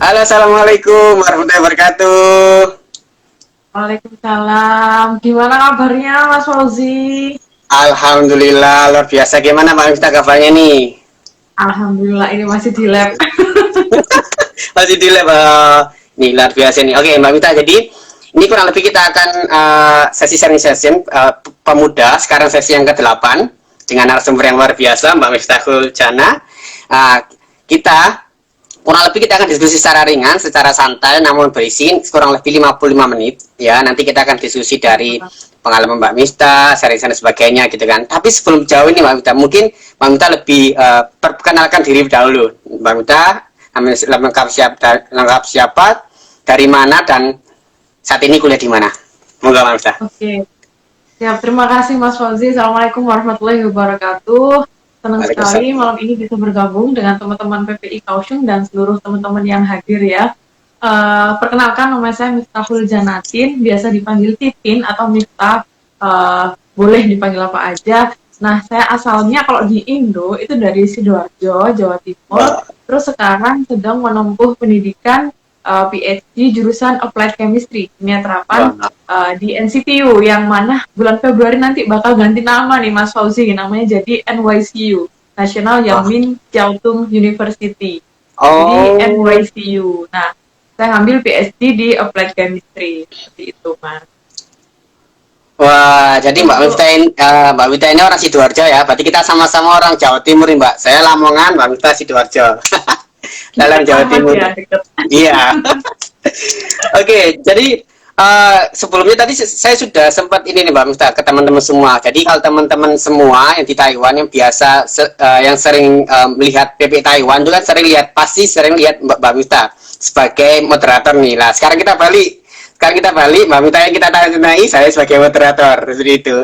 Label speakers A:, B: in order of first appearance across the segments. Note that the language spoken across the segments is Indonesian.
A: Halo, assalamualaikum warahmatullahi wabarakatuh.
B: Waalaikumsalam. Gimana kabarnya Mas Fauzi?
A: Alhamdulillah, luar biasa. Gimana Mbak Miftah kabarnya nih?
B: Alhamdulillah ini masih di lab.
A: Masih di lab. Nih, luar biasa nih. Oke, Mbak Miftah. Jadi, ini kurang lebih kita akan sesi sharing session pemuda. Sekarang sesi yang ke-8 dengan narasumber yang luar biasa, Mbak Miftahul Jana. Uh, kita kurang lebih kita akan diskusi secara ringan, secara santai, namun berisi kurang lebih 55 menit. Ya, nanti kita akan diskusi dari pengalaman Mbak Mista, sharing dan sebagainya gitu kan. Tapi sebelum jauh ini Mbak Mista, mungkin Mbak Mista lebih perkenalkan diri dahulu. Mbak Mista, lengkap siapa, dari mana, dan saat ini kuliah di mana? Moga Mbak Mista.
B: Oke. Siap, terima kasih Mas Fauzi. Assalamualaikum warahmatullahi wabarakatuh. Senang sekali
A: Waalaikumsalam.
B: malam ini bisa bergabung dengan teman-teman PPI Kaohsiung dan seluruh teman-teman yang hadir ya. Perkenalkan, nama saya Miftahul Janatin, biasa dipanggil Titin atau Miftah, boleh dipanggil apa aja. Nah, saya asalnya kalau di Indo itu dari Sidoarjo, Jawa Timur, terus sekarang sedang menempuh pendidikan PhD jurusan Applied Chemistry, kimia terapan di NCTU, yang mana bulan Februari nanti bakal ganti nama nih Mas Fauzi, namanya jadi NYCU, National Yangmin Jiaotong University. Jadi
A: Oh,
B: NYCU. Nah, saya ambil PhD di Applied Chemistry, seperti itu Mas.
A: wah, jadi
B: Untuk
A: Mbak Mita ini orang Sidoarjo ya. Berarti kita sama-sama orang Jawa Timur nih Mbak. Saya Lamongan, Mbak Mita Sidoarjo. Dalam
B: deket
A: Jawa
B: amat
A: Timur.
B: ya, deket.
A: Iya. Oke, jadi sebelumnya tadi saya sudah sempat ini nih Mbak Mita ke teman-teman semua. Jadi kalau teman-teman semua yang di Taiwan yang biasa yang sering melihat PP Taiwan itu kan pasti sering lihat Mbak Mita sebagai moderator nih. Lah, sekarang kita balik. Sekarang kita balik, Mbak Mita yang kita tanyai, saya sebagai moderator seperti itu.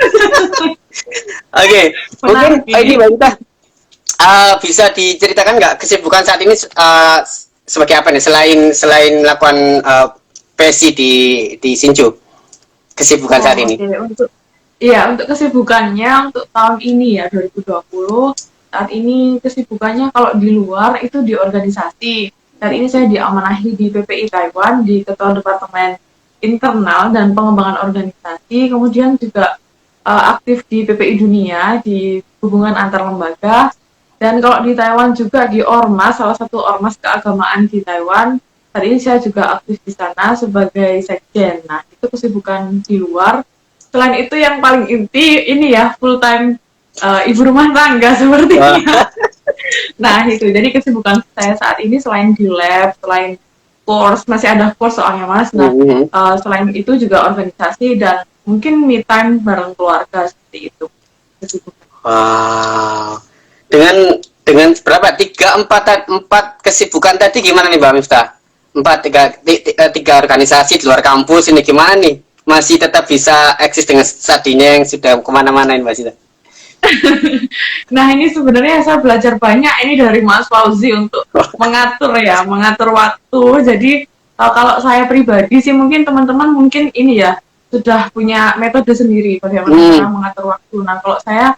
A: Oke, mungkin
B: Menarik
A: ini
B: ini.
A: Mbak Mita bisa diceritakan nggak kesibukan saat ini sebagai apa nih selain selain melakukan PSI di Sinju, kesibukan saat
B: Oh,
A: ini?
B: oke. Untuk kesibukannya untuk tahun ini ya 2020, saat ini kesibukannya kalau di luar itu di organisasi. Saat ini saya diamanahi di PPI Taiwan di Ketua Departemen Internal dan Pengembangan Organisasi, kemudian juga aktif di PPI Dunia di hubungan antar lembaga, dan kalau di Taiwan juga di Ormas, salah satu ormas keagamaan di Taiwan. Saat ini saya juga aktif di sana sebagai sekjen. Nah, itu kesibukan di luar. Selain itu yang paling inti ini ya full time ibu rumah tangga
A: Wah.
B: sepertinya. Nah itu jadi kesibukan saya saat ini selain di lab, selain course, masih ada course soalnya Mas. Nah
A: Mhm.
B: selain itu juga organisasi dan mungkin me time bareng keluarga, seperti itu kesibukan.
A: Wow. Dengan berapa? Empat kesibukan tadi gimana nih Mbak Miftah? Tiga organisasi di luar kampus ini gimana nih? Masih tetap bisa eksis dengan studinya yang sudah kemana-mana ini Mbak Sita?
B: Nah ini sebenarnya saya belajar banyak ini dari Mas Fauzi untuk mengatur ya, mengatur waktu. Jadi kalau saya pribadi sih mungkin teman-teman mungkin ini ya sudah punya metode sendiri bagaimana cara
A: Hmm.
B: mengatur waktu. Nah kalau saya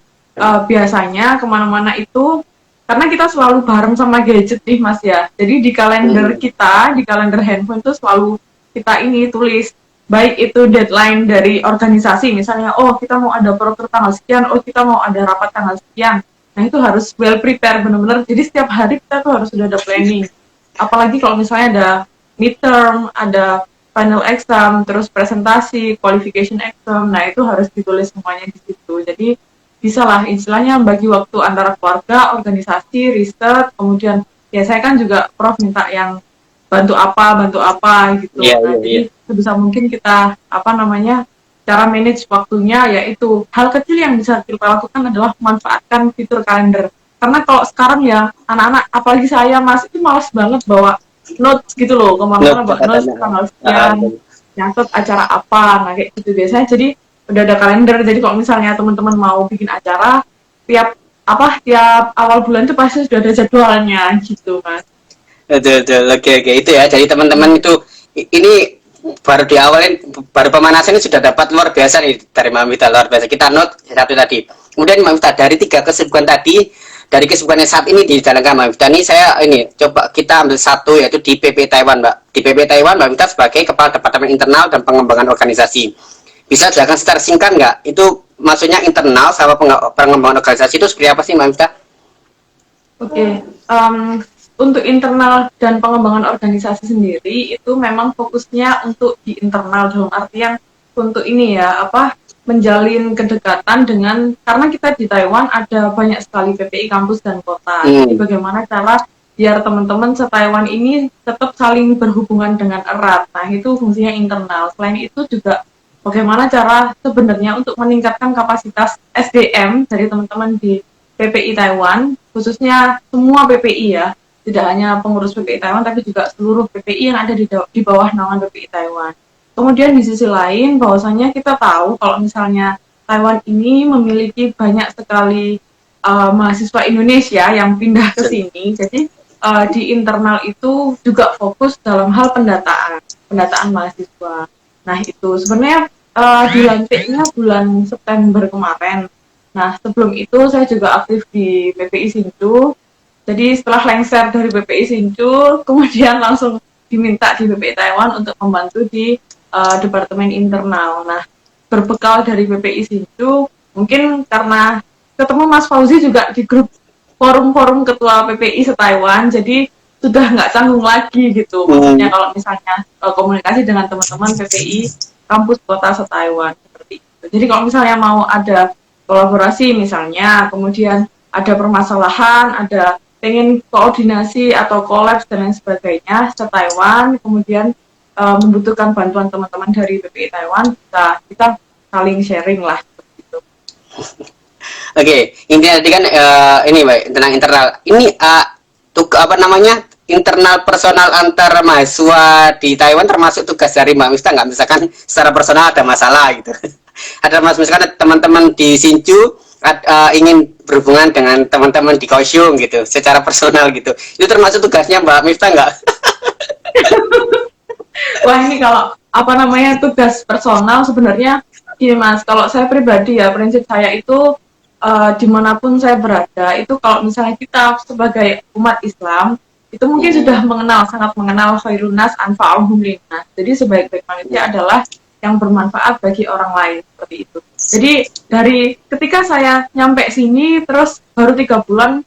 B: biasanya kemana-mana itu karena kita selalu bareng sama gadget nih Mas ya. Jadi di kalender
A: Hmm.
B: kita, di kalender handphone itu selalu kita ini tulis baik itu deadline dari organisasi, misalnya oh kita mau ada proker tanggal sekian, oh kita mau ada rapat tanggal sekian. Nah itu harus well prepare benar-benar, jadi setiap hari kita tuh harus sudah ada planning, apalagi kalau misalnya ada midterm, ada final exam, terus presentasi, qualification exam. Nah itu harus ditulis semuanya di situ. Jadi bisa lah istilahnya bagi waktu antara keluarga, organisasi, riset, kemudian ya saya kan juga prof minta yang bantu apa gitu.
A: Iya,
B: Nah,
A: iya, iya.
B: jadi sebisa mungkin kita apa namanya cara manage waktunya, yaitu hal kecil yang bisa kita lakukan adalah memanfaatkan fitur kalender. Karena kalau sekarang ya anak-anak apalagi saya Mas itu malas banget bawa notes gitu loh
A: Not
B: kemana-mana, bawa notes
A: catatan.
B: tanggal sekian, nyatet acara apa, nah kayak gitu biasanya. Jadi udah ada kalender, jadi kalau misalnya teman-teman mau bikin acara tiap awal bulan itu pasti sudah ada jadwalnya gitu Mas.
A: Betul, betul. Oke, oke. Itu ya. Jadi teman-teman itu ini baru diawalin, baru pemanasan ini sudah dapat luar biasa nih dari Mbak Mita, luar biasa. Kita note satu tadi. Kemudian Mbak Mita dari tiga kesibukan tadi dari kesibukannya saat ini di dijalankan Mbak Miftah ini, saya ini coba kita ambil satu, yaitu di PP Taiwan, Mbak. Di PP Taiwan Mbak Miftah sebagai Kepala Departemen Internal dan Pengembangan Organisasi. Bisa jelaskan secara singkat nggak? Itu maksudnya internal sama pengembangan organisasi itu seperti apa sih Mbak Miftah?
B: Oke, untuk internal dan pengembangan organisasi sendiri itu memang fokusnya untuk di internal dalam artian untuk ini ya apa menjalin kedekatan dengan karena kita di Taiwan ada banyak sekali PPI kampus dan kota. Jadi bagaimana cara biar teman-teman se-Taiwan ini tetap saling berhubungan dengan erat. Nah, itu fungsinya internal. Selain itu juga bagaimana cara sebenarnya untuk meningkatkan kapasitas SDM dari teman-teman di PPI Taiwan, khususnya semua PPI ya, tidak hanya pengurus PPI Taiwan, tapi juga seluruh PPI yang ada di bawah naungan PPI Taiwan. Kemudian di sisi lain, bahwasanya kita tahu kalau misalnya Taiwan ini memiliki banyak sekali mahasiswa Indonesia yang pindah ke sini, jadi di internal itu juga fokus dalam hal pendataan mahasiswa. Nah itu sebenarnya dilantiknya bulan September kemarin. Nah, sebelum itu saya juga aktif di PPI Sinju. Jadi setelah lengser dari PPI Sinju, kemudian langsung diminta di PPI Taiwan untuk membantu di Departemen Internal. Nah, berbekal dari PPI Sinju, mungkin karena ketemu Mas Fauzi juga di grup forum-forum ketua PPI se-Taiwan, jadi sudah nggak canggung lagi gitu. Maksudnya kalau misalnya komunikasi dengan teman-teman PPI kampus kota se-Taiwan seperti itu. Jadi kalau misalnya mau ada kolaborasi misalnya, kemudian ada permasalahan, ada pengen koordinasi atau kolaps dan lain sebagainya se-Taiwan, kemudian membutuhkan bantuan teman-teman dari PPI Taiwan, kita saling sharing lah seperti itu.
A: Oke, intinya tadi kan ini Mbak, tentang internal. Ini apa namanya? Internal personal antar mahasiswa di Taiwan termasuk tugas dari Mbak Miftah nggak? Misalkan secara personal ada masalah gitu. Ada misalkan teman-teman di Sinju ingin berhubungan dengan teman-teman di Kaohsiung gitu, secara personal gitu. Itu termasuk tugasnya Mbak Miftah nggak?
B: Wah ini kalau apa namanya tugas personal sebenarnya gini Mas, kalau saya pribadi ya prinsip saya itu dimanapun saya berada itu kalau misalnya kita sebagai umat Islam itu mungkin sudah sangat mengenal khairun nas anfa'uhum linnas. Jadi sebaik-baik manusia adalah yang bermanfaat bagi orang lain seperti itu. Jadi dari ketika saya nyampe sini terus baru 3 bulan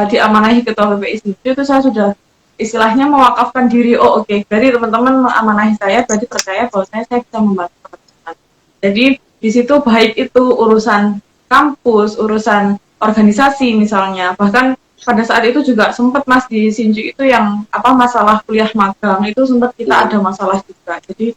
B: diamanahi ketua PPI itu saya sudah istilahnya mewakafkan diri. Oh oke, dari teman-teman mengamanahi saya berarti percaya bahwa saya bisa membantu teman-teman. Jadi di situ baik itu urusan kampus, urusan organisasi misalnya, bahkan pada saat itu juga sempat Mas di Sinju itu yang masalah kuliah magang itu sempat kita ada masalah juga. Jadi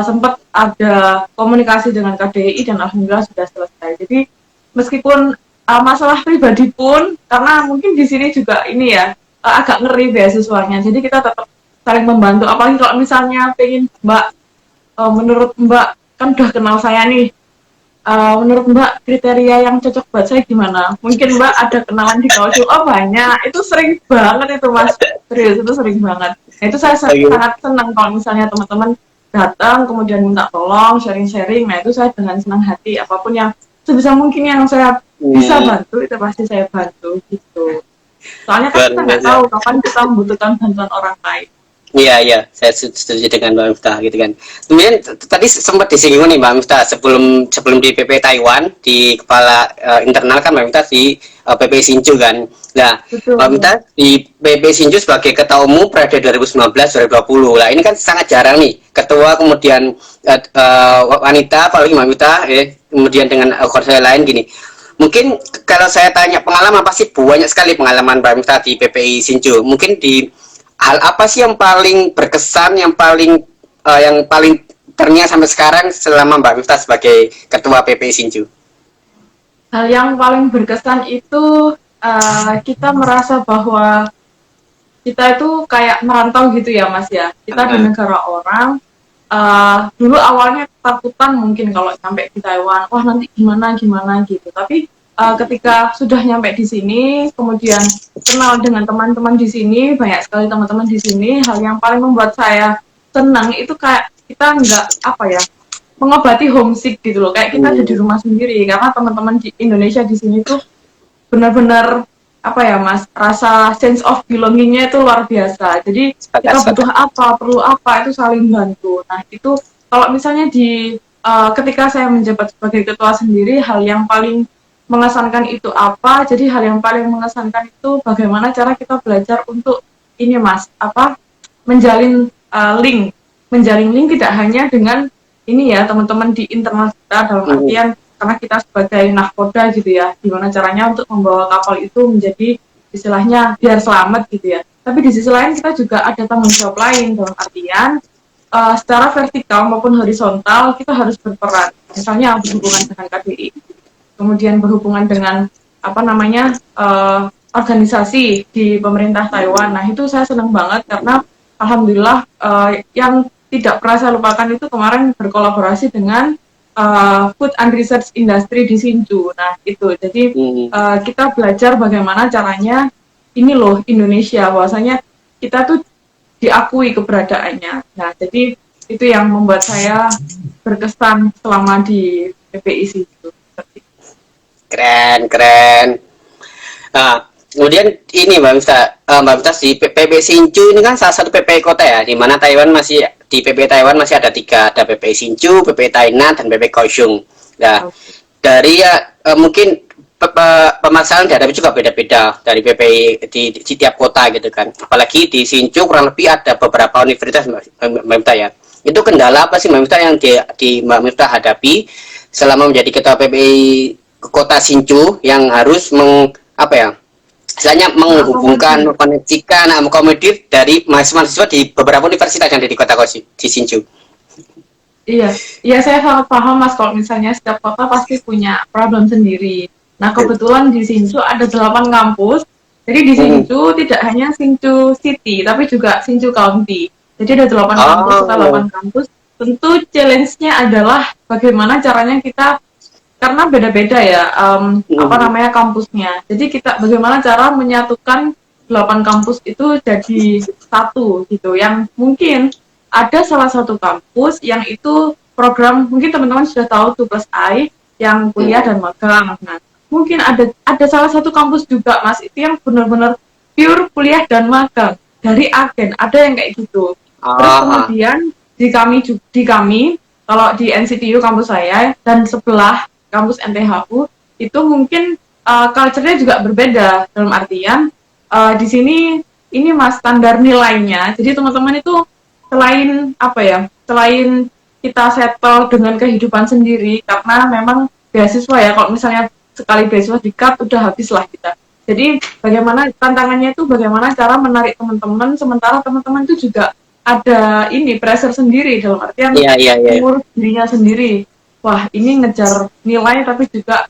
B: sempat ada komunikasi dengan KDI dan alhamdulillah sudah selesai. Jadi meskipun masalah pribadi pun karena mungkin di sini juga ini ya agak ngeri beasiswanya. Jadi kita tetap saling membantu. Apalagi kalau misalnya pengen Mbak menurut Mbak kan udah kenal saya nih. Menurut Mbak kriteria yang cocok buat saya gimana? Mungkin Mbak ada kenalan di Kaohsiung. Oh banyak, itu sering banget itu Mas. Serius, itu sering banget. Nah, itu saya sangat senang kalau misalnya teman-teman datang kemudian minta tolong, sharing-sharing. Nah itu saya dengan senang hati. Apapun yang sebisa mungkin yang saya bisa bantu, itu pasti saya bantu gitu. Soalnya kan kita nggak tahu kapan kita membutuhkan bantuan orang lain.
A: Iya, saya setuju dengan Mbak Miftah gitu kan. Kemudian tadi sempat disinggung nih Mbak Miftah sebelum di PP Taiwan di kepala internal kan Mbak Miftah di PP Sinju kan. Nah, Mbak Miftah di PP Sinju sebagai ketua umum periode 2019-2020. Lah ini kan sangat jarang nih ketua kemudian wanita apalagi Mbak Miftah kemudian dengan organisasi lain gini. Mungkin kalau saya tanya pengalaman pasti banyak sekali pengalaman Mbak Miftah di PPI Sinju. Mungkin di hal apa sih yang paling berkesan, yang paling terngiang sampai sekarang selama Mbak Miftah sebagai ketua PPI Sinju?
B: Hal yang paling berkesan itu kita merasa bahwa kita itu kayak merantau gitu ya Mas ya. Kita di negara orang. Dulu awalnya ketakutan mungkin kalau sampai di Taiwan. Wah nanti gimana gitu. Tapi ketika sudah nyampe di sini, kemudian kenal dengan teman-teman di sini, banyak sekali teman-teman di sini, hal yang paling membuat saya senang itu kayak kita nggak mengobati homesick gitu loh, kayak kita ada di rumah sendiri karena teman-teman di Indonesia di sini tuh benar-benar apa ya Mas, rasa sense of belongingnya itu luar biasa. Jadi
A: Sepakat,
B: kita
A: sepakat.
B: butuh apa, perlu apa itu saling bantu. Nah itu kalau misalnya di ketika saya menjabat sebagai ketua sendiri, hal yang paling mengesankan itu apa? Jadi hal yang paling mengesankan itu bagaimana cara kita belajar untuk ini Mas, apa menjalin link, menjalin link tidak hanya dengan ini ya teman-teman di internal kita dalam
A: Mhm.
B: artian karena kita sebagai nahkoda gitu ya, gimana caranya untuk membawa kapal itu menjadi istilahnya biar selamat gitu ya. Tapi di sisi lain kita juga ada tanggung jawab lain dalam artian secara vertikal maupun horizontal kita harus berperan. Misalnya berhubungan dengan KBI, kemudian berhubungan dengan apa namanya organisasi di pemerintah Taiwan. Nah itu saya senang banget karena alhamdulillah yang tidak pernah saya lupakan itu kemarin berkolaborasi dengan Food and Research Industry di Hsinchu. Nah itu jadi
A: Mhm.
B: kita belajar bagaimana caranya ini loh Indonesia bahwasanya kita tuh diakui keberadaannya. Nah jadi itu yang membuat saya berkesan selama di PPI itu.
A: Keren, keren. Nah, kemudian ini Mbak Miftah, Mbak Miftah di PPI Hsinchu ini kan salah satu PPI kota ya, di mana Taiwan masih di PPI Taiwan masih ada tiga, ada PPI Hsinchu, PPI Tainan, dan PPI Kaohsiung. Nah, dari ya mungkin permasalahan dihadapi juga beda-beda dari PPI di tiap kota gitu kan. Apalagi di Hsinchu kurang lebih ada beberapa universitas Mbak Miftah ya. Itu kendala apa sih Mbak Miftah yang di Mbak Miftah hadapi selama menjadi ketua PPI kota Hsinchu yang harus apa ya, istilahnya menghubungkan,
B: Mengakomodir.
A: mengkoneksikan, mengakomodir dari mahasiswa-mahasiswa di beberapa universitas yang ada di kota di Hsinchu.
B: Iya, iya saya sangat paham Mas kalau misalnya setiap kota pasti punya problem sendiri. Nah kebetulan di Hsinchu ada 8 kampus, jadi di
A: Hmm.
B: Hsinchu tidak hanya Hsinchu City, tapi juga Hsinchu County. Jadi ada 8 kampus, setelah
A: Oh.
B: 8 kampus, tentu challenge-nya adalah bagaimana caranya kita karena beda-beda ya apa
A: Hmm.
B: namanya kampusnya. Jadi kita bagaimana cara menyatukan 8 kampus itu jadi satu gitu. Yang mungkin ada salah satu kampus yang itu program mungkin teman-teman sudah tahu 2+I yang kuliah
A: Hmm.
B: dan magang. Nah, mungkin ada salah satu kampus juga Mas itu yang benar-benar pure kuliah dan magang dari agen. Ada yang kayak gitu. Terus
A: Ah.
B: kemudian di kami kalau di NCTU kampus saya dan sebelah kampus NTHU itu mungkin culture-nya juga berbeda dalam artian di sini ini Mas standar nilainya. Jadi teman-teman itu selain apa ya? Selain kita settle dengan kehidupan sendiri karena memang beasiswa ya kalau misalnya sekali beasiswa di-cut udah habislah kita. Jadi bagaimana tantangannya itu bagaimana cara menarik teman-teman sementara teman-teman itu juga ada ini pressure sendiri dalam artian
A: Iya, iya, iya.
B: mengurus dirinya sendiri. Wah, ini ngejar nilai tapi juga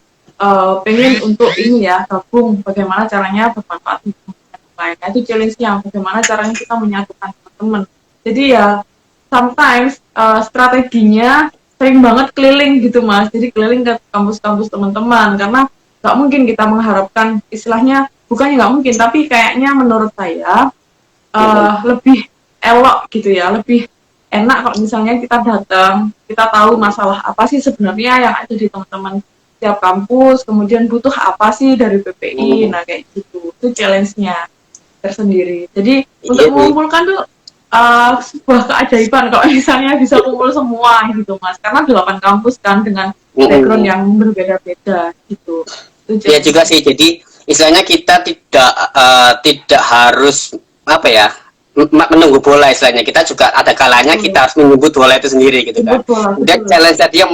B: pengen untuk ini ya gabung bagaimana caranya bermanfaat untuk lain. Nah, itu challenge-nya bagaimana caranya kita menyatukan teman-teman. Jadi ya sometimes strateginya sering banget keliling gitu Mas. Jadi keliling ke kampus-kampus teman-teman karena nggak mungkin kita mengharapkan istilahnya bukannya nggak mungkin tapi kayaknya menurut saya lebih elok gitu ya, lebih enak kalau misalnya kita datang, kita tahu masalah apa sih sebenarnya yang ada di teman-teman tiap kampus, kemudian butuh apa sih dari PPI,
A: Hmm.
B: nah kayak gitu, itu challenge-nya tersendiri. Jadi
A: Iya
B: untuk
A: sih.
B: mengumpulkan tuh sebuah keajaiban kalau misalnya bisa kumpul semua gitu mas, karena 8 kampus kan dengan background
A: Hmm.
B: yang berbeda-beda gitu. Itu
A: Iya juga
B: challenge-nya.
A: sih. Jadi istilahnya kita tidak harus apa ya, menunggu bola istilahnya. Kita juga ada kalanya
B: Betul.
A: kita harus menyebut bola itu sendiri gitu kan.
B: Jemput bola,
A: Kemudian
B: betul.
A: challenge tadi yang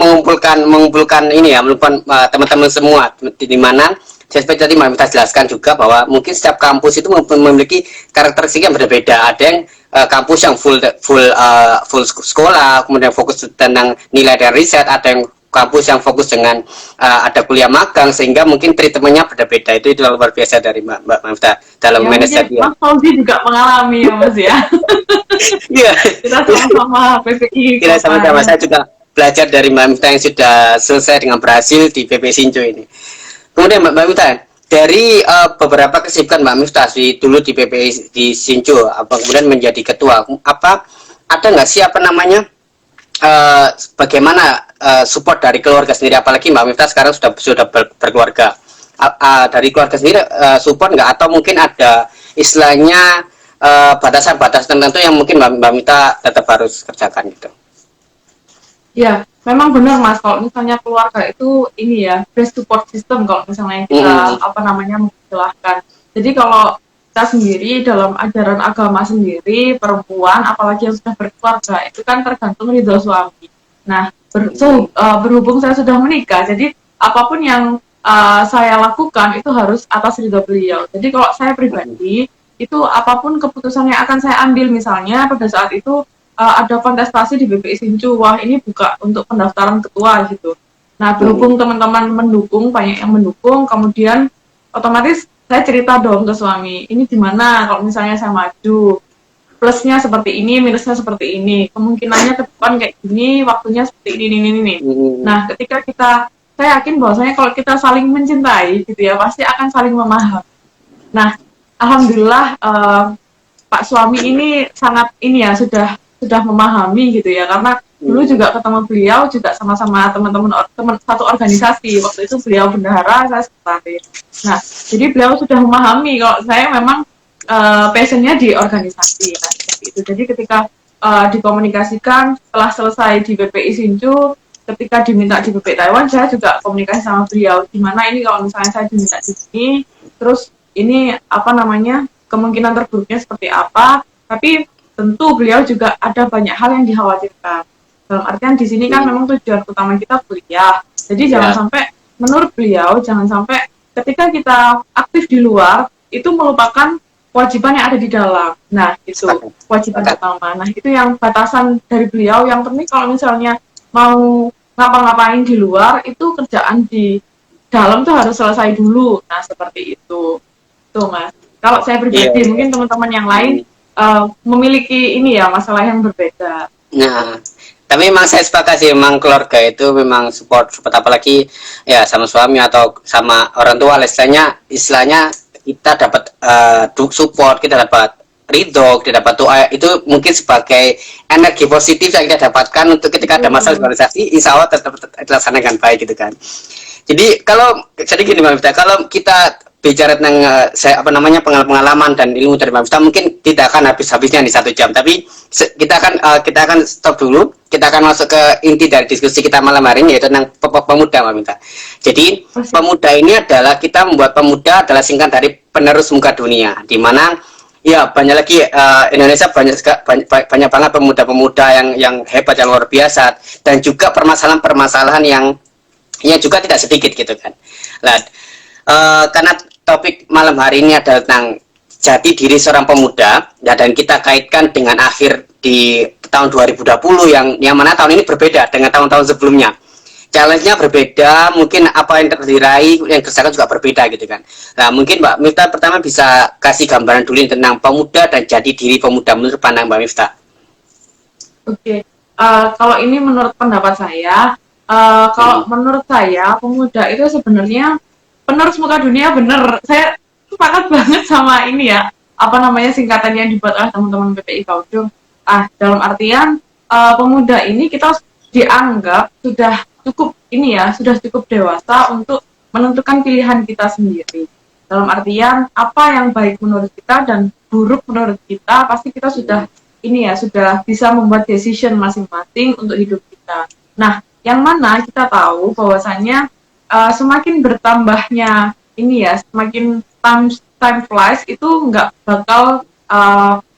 A: mengumpulkan ini ya, mengumpulkan teman-teman semua di mana seperti tadi Mbak Mita jelaskan juga bahwa mungkin setiap kampus itu memiliki karakteristik yang berbeda. Ada yang kampus yang full sekolah, kemudian fokus tentang nilai dan riset, ada yang kampus yang fokus dengan ada kuliah magang sehingga mungkin treatmentnya berbeda. Itu luar biasa dari Mbak Mifta dalam
B: Ya
A: manage
B: mungkin
A: tadi ya.
B: Mas Fauzi juga mengalami ya Mas ya.
A: Iya.
B: Kita sama-sama PPI
A: Kita sama-sama,
B: kotanya.
A: saya juga belajar dari Mbak Mifta yang sudah selesai dengan berhasil di PP Sinjo ini. Kemudian Mbak Mifta, dari beberapa kesibukan Mbak Mifta dulu di PPI di Sinjo, kemudian menjadi ketua, apa ada nggak sih apa namanya bagaimana support dari keluarga sendiri, apalagi Mbak Miftah sekarang sudah berkeluarga, dari keluarga sendiri support nggak, atau mungkin ada istilahnya batasan-batasan tertentu yang mungkin Mbak Mita tetap harus kerjakan gitu?
B: Ya, memang benar Mas. Kalau misalnya keluarga itu ini ya, best support system kalau misalnya kita apa namanya mengistilahkan. Jadi kalau kita sendiri dalam ajaran agama sendiri, perempuan apalagi yang sudah berkeluarga itu kan tergantung ridho suami. Nah, berhubung saya sudah menikah, jadi apapun yang saya lakukan itu harus atas ridho beliau. Jadi kalau saya pribadi itu apapun keputusan yang akan saya ambil, misalnya pada saat itu ada kontestasi di BPI Sincu, wah ini buka untuk pendaftaran ketua gitu. Nah, berhubung teman-teman mendukung, banyak yang mendukung, kemudian otomatis saya cerita dong ke suami, ini gimana kalau misalnya saya maju, plusnya seperti ini, minusnya seperti ini, kemungkinannya ke depan kayak gini, waktunya seperti ini. Nah, ketika saya yakin bahwasanya kalau kita saling mencintai gitu ya, pasti akan saling memahami. Nah, alhamdulillah Pak suami ini sangat ini ya, sudah memahami gitu ya, karena dulu juga ketemu beliau juga sama-sama teman-teman satu organisasi, waktu itu beliau bendahara, saya sekretaris. Nah, jadi beliau sudah memahami kalau saya memang passionnya di organisasi. Nah, seperti itu. Jadi ketika dikomunikasikan setelah selesai di BPI Sinju, ketika diminta di BPI Taiwan, saya juga komunikasi sama beliau, gimana ini kalau misalnya saya diminta di sini, terus ini apa namanya, kemungkinan terburuknya seperti apa, tapi tentu beliau juga ada banyak hal yang dikhawatirkan. Dalam artian di sini kan memang tujuan utama kita kuliah. Jadi jangan sampai, menurut beliau, jangan sampai ketika kita aktif di luar, itu melupakan kewajiban yang ada di dalam. Nah, itu kewajiban utama. Nah, itu yang batasan dari beliau. Yang penting kalau misalnya mau ngapa-ngapain di luar, itu kerjaan di dalam tuh harus selesai dulu. Nah, seperti itu. Tuh, Mas. Kalau saya pribadi, mungkin teman-teman yang lain memiliki ini ya, masalah yang berbeda.
A: Nah, tapi memang saya sepakat sih, memang keluarga itu memang support apalagi ya sama suami atau sama orang tua, istilahnya kita dapat support, kita dapat ridho, kita dapat doa, itu mungkin sebagai energi positif yang kita dapatkan untuk ketika ada masalah di organisasi, insya Allah tetap dilaksanakan baik gitu kan. Jadi jadi gini Mbak Mita, kalau kita bicara tentang pengalaman dan ilmu dari Mbak Mita, mungkin tidak akan habis-habisnya di 1 jam, tapi kita akan stop dulu. Kita akan masuk ke inti dari diskusi kita malam hari ini, yaitu tentang pemuda Mbak Mita. Jadi pemuda ini adalah, kita membuat pemuda adalah singkat dari penerus muka dunia, di mana ya banyak lagi Indonesia banyak banget pemuda-pemuda yang hebat, yang luar biasa, dan juga permasalahan-permasalahan yang juga tidak sedikit gitu kan. Nah, karena topik malam hari ini adalah tentang jati diri seorang pemuda, ya, dan kita kaitkan dengan akhir di tahun 2020 yang mana tahun ini berbeda dengan tahun-tahun sebelumnya. Challenge-nya berbeda, mungkin apa yang diraih, yang kerjakan juga berbeda gitu kan. Nah, mungkin Mbak Miftah pertama bisa kasih gambaran dulu tentang pemuda dan jati diri pemuda menurut pandang Mbak Miftah.
B: Oke, kalau ini menurut pendapat saya, kalau menurut saya pemuda itu sebenarnya penerus muka dunia, bener. Saya sepakat banget sama ini ya, apa namanya singkatan yang dibuat oleh teman-teman BPI Kaudung. Dalam artian pemuda ini kita dianggap sudah cukup ini ya, sudah cukup dewasa untuk menentukan pilihan kita sendiri. Dalam artian apa yang baik menurut kita dan buruk menurut kita, pasti kita sudah ini ya, sudah bisa membuat decision masing-masing untuk hidup kita. Nah, yang mana kita tahu bahwasanya semakin bertambahnya ini ya, semakin time flies, itu nggak bakal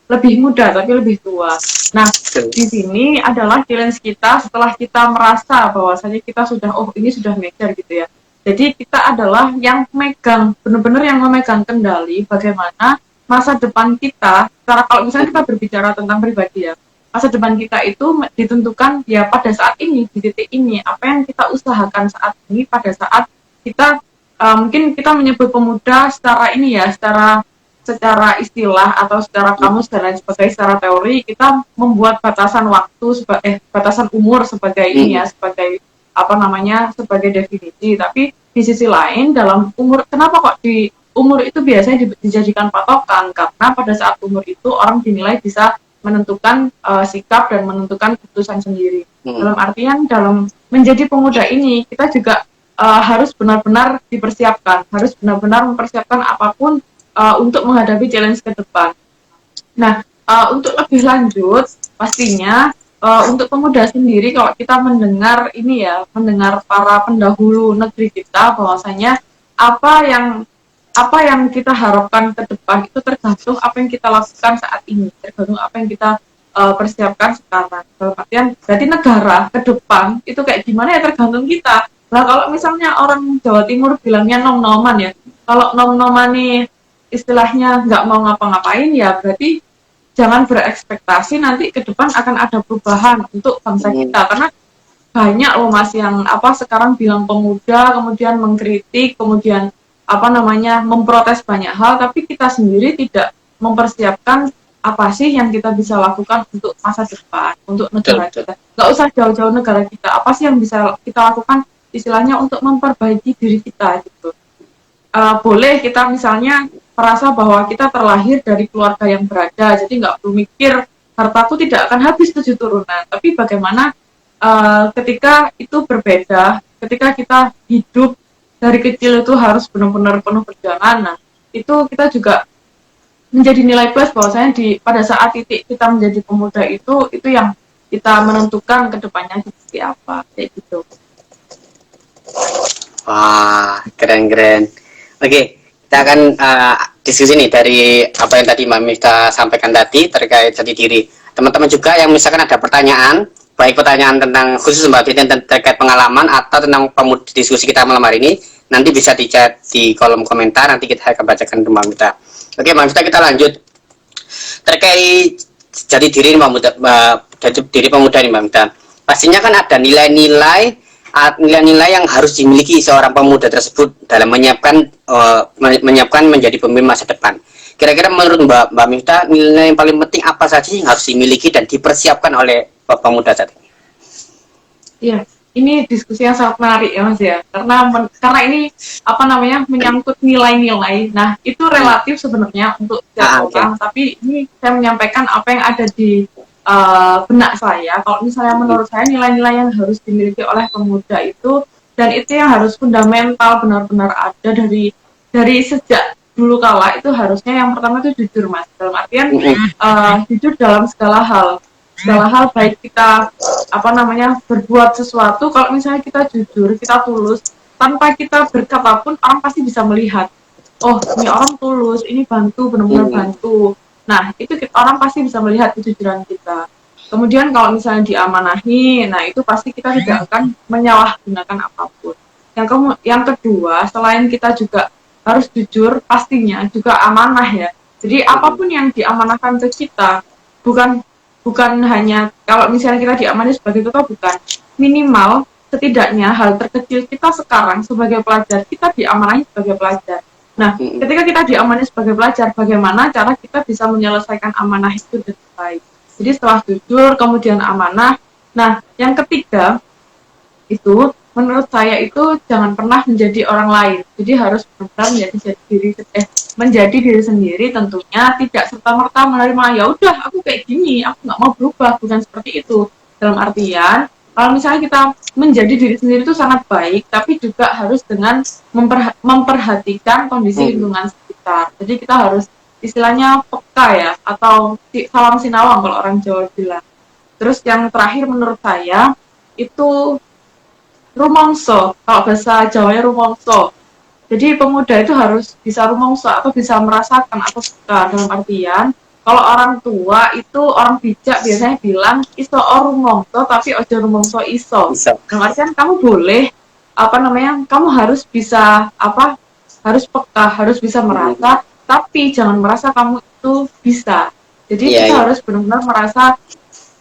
B: lebih muda tapi lebih tua. Nah, di sini adalah challenge kita setelah kita merasa bahwasanya kita sudah, ini sudah mature gitu ya. Jadi kita adalah yang memegang, benar-benar yang memegang kendali bagaimana masa depan kita. Kalau misalnya kita berbicara tentang pribadi ya, masa depan kita itu ditentukan ya pada saat ini, di titik ini, apa yang kita usahakan saat ini, pada saat kita mungkin kita menyebut pemuda secara ini ya, secara istilah atau secara kamus dan lain sebagainya, secara teori kita membuat batasan waktu batasan umur sebagai ini ya, sebagai apa namanya, sebagai definisi. Tapi di sisi lain dalam umur, kenapa kok di umur itu biasanya dijadikan patokan? Karena pada saat umur itu orang dinilai bisa menentukan sikap dan menentukan keputusan sendiri. Dalam artian dalam menjadi pemuda ini kita juga harus benar-benar dipersiapkan, harus benar-benar mempersiapkan apapun untuk menghadapi challenge ke depan. Nah, untuk lebih lanjut, pastinya untuk pemuda sendiri, kalau kita mendengar ini ya, mendengar para pendahulu negeri kita, bahwasanya apa yang apa yang kita harapkan ke depan itu tergantung apa yang kita lakukan saat ini, tergantung apa yang kita persiapkan sekarang. Dalam artian, berarti negara ke depan itu kayak gimana ya tergantung kita. Nah, kalau misalnya orang Jawa Timur bilangnya nom-noman ya, kalau nom-noman nih istilahnya nggak mau ngapa-ngapain ya berarti jangan berekspektasi nanti ke depan akan ada perubahan untuk bangsa kita, karena banyak loh mas yang sekarang bilang pemuda kemudian mengkritik kemudian memprotes banyak hal, tapi kita sendiri tidak mempersiapkan apa sih yang kita bisa lakukan untuk masa depan, untuk negara kita. Nggak usah jauh-jauh negara kita, apa sih yang bisa kita lakukan istilahnya untuk memperbaiki diri kita gitu. Boleh kita misalnya merasa bahwa kita terlahir dari keluarga yang berada, jadi nggak perlu mikir hartaku tidak akan habis 7 turunan. Tapi bagaimana ketika itu berbeda, ketika kita hidup dari kecil itu harus benar-benar penuh perjalanan, itu kita juga menjadi nilai plus bahwasanya pada saat titik kita menjadi pemuda itu yang kita menentukan kedepannya seperti apa, kayak gitu.
A: Wah, keren-keren. Oke, kita akan diskusi nih dari apa yang tadi Mbak Mifta sampaikan tadi terkait jati diri. Teman-teman juga yang misalkan ada pertanyaan, baik pertanyaan tentang khusus Mbak Mifta terkait pengalaman atau tentang diskusi kita malam hari ini, nanti bisa di-chat di kolom komentar, nanti kita akan bacakan ke Mbak Mifta. Oke, Mbak Mifta, kita lanjut. Terkait jati diri diri pemuda nih Mbak Mifta. Pastinya kan ada nilai-nilai yang harus dimiliki seorang pemuda tersebut dalam menyiapkan menjadi pemimpin masa depan. Kira-kira menurut Mbak Mifta, nilai yang paling penting apa saja yang harus dimiliki dan dipersiapkan oleh pemuda saat ini?
B: Iya, ini diskusi yang sangat menarik ya Mas ya, karena ini menyangkut nilai-nilai. Nah, itu relatif sebenarnya untuk setiap orang, tapi ini saya menyampaikan apa yang ada di benak saya. Kalau misalnya menurut saya nilai-nilai yang harus dimiliki oleh pemuda itu, dan itu yang harus fundamental benar-benar ada dari sejak dulu kala, itu harusnya yang pertama itu jujur mas, dalam artian jujur dalam segala hal baik kita berbuat sesuatu. Kalau misalnya kita jujur, kita tulus, tanpa kita berkata pun orang pasti bisa melihat, oh ini orang tulus, ini bantu, benar-benar bantu. Nah, itu orang pasti bisa melihat kejujuran kita. Kemudian kalau misalnya diamanahi, nah itu pasti kita tidak akan menyalahgunakan apapun. Yang kedua, selain kita juga harus jujur, pastinya juga amanah ya. Jadi apapun yang diamanahkan ke kita, bukan hanya kalau misalnya kita diamanahi sebagai ketua, bukan. Minimal, setidaknya hal terkecil kita sekarang sebagai pelajar, kita diamanahi sebagai pelajar. Nah, ketika kita diamanahi sebagai pelajar, bagaimana cara kita bisa menyelesaikan amanah itu dengan baik. Jadi setelah jujur, kemudian amanah. Nah, yang ketiga, itu menurut saya itu jangan pernah menjadi orang lain. Jadi harus benar-benar menjadi diri sendiri, tentunya tidak serta-merta menerima, ya udah aku kayak gini, aku nggak mau berubah, bukan seperti itu. Dalam artian, kalau misalnya kita menjadi diri sendiri itu sangat baik, tapi juga harus dengan memperhatikan kondisi lingkungan sekitar. Jadi kita harus istilahnya peka ya, atau sawang sinawang kalau orang Jawa bilang. Terus yang terakhir menurut saya itu rumongso, kalau bahasa Jawanya rumongso. Jadi pemuda itu harus bisa rumongso atau bisa merasakan atau suka, dalam artian kalau orang tua itu orang bijak biasanya bilang iso rumongso tapi ojo rumongso iso. Dalam artian kamu boleh kamu harus bisa harus peka, harus bisa merasa, tapi jangan merasa kamu itu bisa. Jadi kita harus benar-benar merasa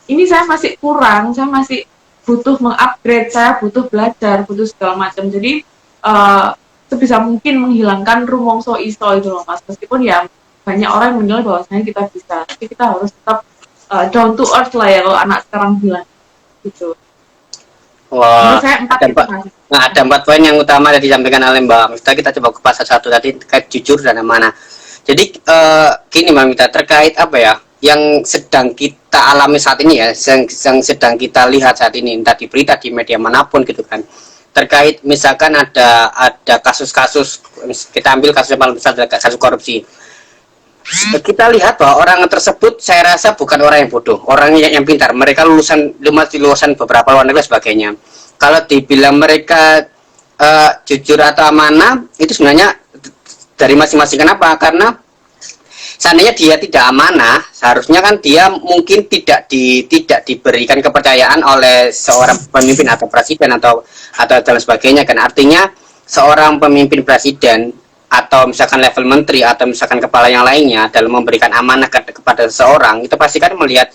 B: ini saya masih kurang, saya masih butuh mengupgrade, saya butuh belajar, butuh segala macam. Jadi sebisa mungkin menghilangkan rumongso iso itu loh mas, meskipun ya banyak orang yang menilai bahwasanya kita bisa, tapi kita harus tetap down to earth lah ya kalau anak sekarang bilang gitu.
A: Wah, ada 4 poin yang utama yang disampaikan oleh Mbak Mifta. Kita coba kupas satu tadi terkait jujur dan amanah. Jadi gini Mbak Mifta, terkait apa ya yang sedang kita alami saat ini ya, yang sedang kita lihat saat ini, entah di berita, di media manapun gitu kan. terkait misalkan ada kasus-kasus, kita ambil kasus yang paling besar adalah kasus korupsi. Kita lihat bahwa orang tersebut saya rasa bukan orang yang bodoh, orang yang pintar. Mereka lulusan beberapa luar negeri dan sebagainya. Kalau dibilang mereka jujur atau amanah, itu sebenarnya dari masing-masing. Kenapa? Karena seandainya dia tidak amanah, seharusnya kan dia mungkin tidak diberikan kepercayaan oleh seorang pemimpin atau presiden atau dan sebagainya kan. Artinya seorang pemimpin presiden atau misalkan level menteri atau misalkan kepala yang lainnya dalam memberikan amanah kepada seseorang, itu pasti kan melihat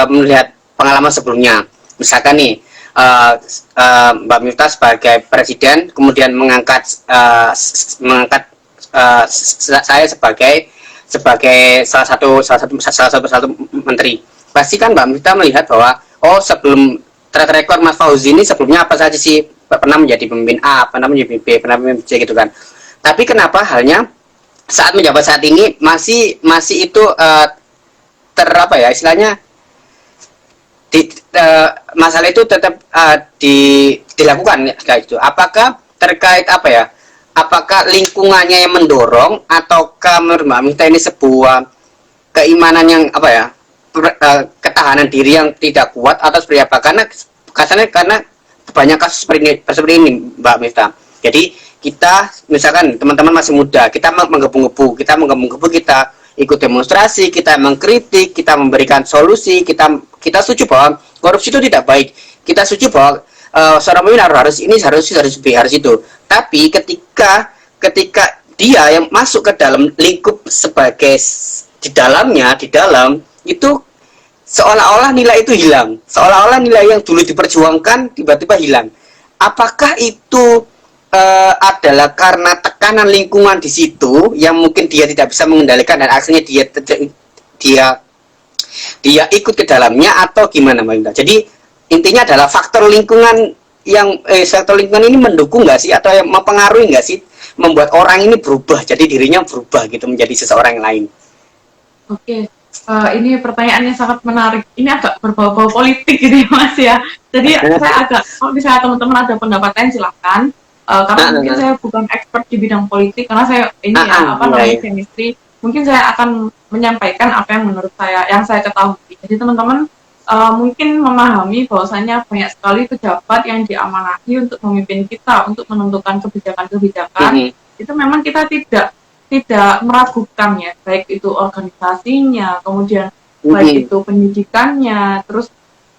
A: melihat pengalaman sebelumnya. Misalkan nih Mbak Miftah sebagai presiden kemudian mengangkat saya sebagai salah satu menteri. Pasti kan Mbak Miftah melihat bahwa sebelum track record Mas Fauzi ini sebelumnya apa saja sih, pernah menjadi pemimpin A, pernah menjadi B, pernah menjadi C gitu kan. Tapi kenapa halnya saat menjabat saat ini masih itu istilahnya masalah itu tetap dilakukan kayak gitu. Apakah terkait apakah lingkungannya yang mendorong ataukah menurut Mbak Miftah ini sebuah keimanan yang ketahanan diri yang tidak kuat atau seperti apa? Karena banyak kasus seperti ini Mbak Miftah. Jadi kita misalkan teman-teman masih muda, kita menggebu-gebu, kita ikut demonstrasi, kita mengkritik, kita memberikan solusi, kita setuju bahwa korupsi itu tidak baik, kita setuju bahwa seorang pemimpin harus ini, harus B, harus itu. Tapi ketika dia yang masuk ke dalam lingkup sebagai di dalam itu seolah-olah nilai itu hilang, seolah-olah nilai yang dulu diperjuangkan tiba-tiba hilang. Apakah itu adalah karena tekanan lingkungan di situ yang mungkin dia tidak bisa mengendalikan dan akhirnya dia ikut ke dalamnya, atau gimana Mbak Miftah? Jadi intinya adalah faktor lingkungan ini mendukung nggak sih atau yang mempengaruhi nggak sih membuat orang ini berubah, jadi dirinya berubah gitu menjadi seseorang yang lain?
B: Oke. Ini pertanyaan yang sangat menarik. Ini agak berbau-bau politik gitu ya Mas ya. Jadi saya kalau misalnya teman-teman ada pendapat lain silahkan. Karena mungkin saya bukan expert di bidang politik, karena saya chemistry. Mungkin saya akan menyampaikan apa yang menurut saya, yang saya ketahui. Jadi teman-teman mungkin memahami bahwasanya banyak sekali pejabat yang diamanahi untuk memimpin kita, untuk menentukan kebijakan-kebijakan. Itu memang kita tidak meragukan ya, baik itu organisasinya, kemudian baik itu pendidikannya, terus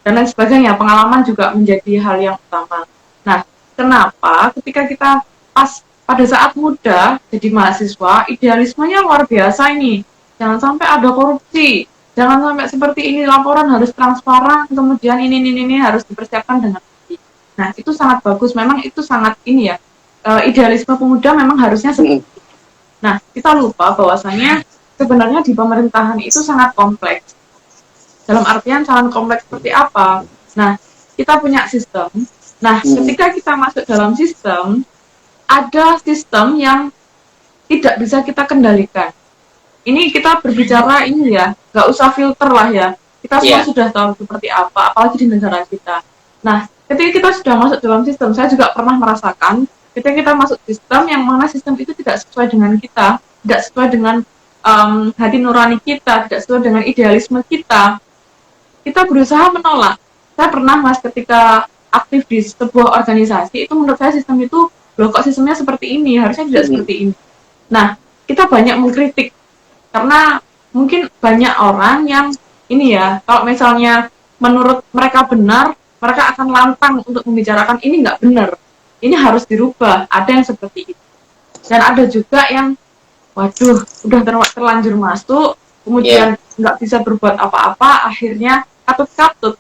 B: dan lain sebagainya. Pengalaman juga menjadi hal yang utama. Nah, kenapa ketika kita pada saat muda jadi mahasiswa, idealismenya luar biasa ini. Jangan sampai ada korupsi, jangan sampai seperti ini, laporan harus transparan, kemudian ini harus dipersiapkan dengan baik. Nah, itu sangat bagus, memang itu sangat ini ya, idealisme pemuda memang harusnya seperti itu. Nah, kita lupa bahwasanya sebenarnya di pemerintahan itu sangat kompleks. Dalam artian sangat kompleks seperti apa? Nah, kita punya sistem. Nah, ketika kita masuk dalam sistem, ada sistem yang tidak bisa kita kendalikan. Ini kita berbicara ini ya, nggak usah filter lah ya. Kita semua sudah tahu seperti apa, apalagi di negara kita. Nah, ketika kita sudah masuk dalam sistem, saya juga pernah merasakan, ketika kita masuk sistem yang mana sistem itu tidak sesuai dengan kita, tidak sesuai dengan hati nurani kita, tidak sesuai dengan idealisme kita berusaha menolak. Saya pernah Mas ketika aktif di sebuah organisasi, itu menurut saya sistem itu, loh kok sistemnya seperti ini, harusnya tidak seperti ini. Nah, kita banyak mengkritik, karena mungkin banyak orang yang ini ya, kalau misalnya menurut mereka benar, mereka akan lantang untuk membicarakan ini nggak benar, ini harus dirubah, ada yang seperti itu. Dan ada juga yang, waduh, udah terlanjur masuk, kemudian nggak bisa berbuat apa-apa, akhirnya katut-katut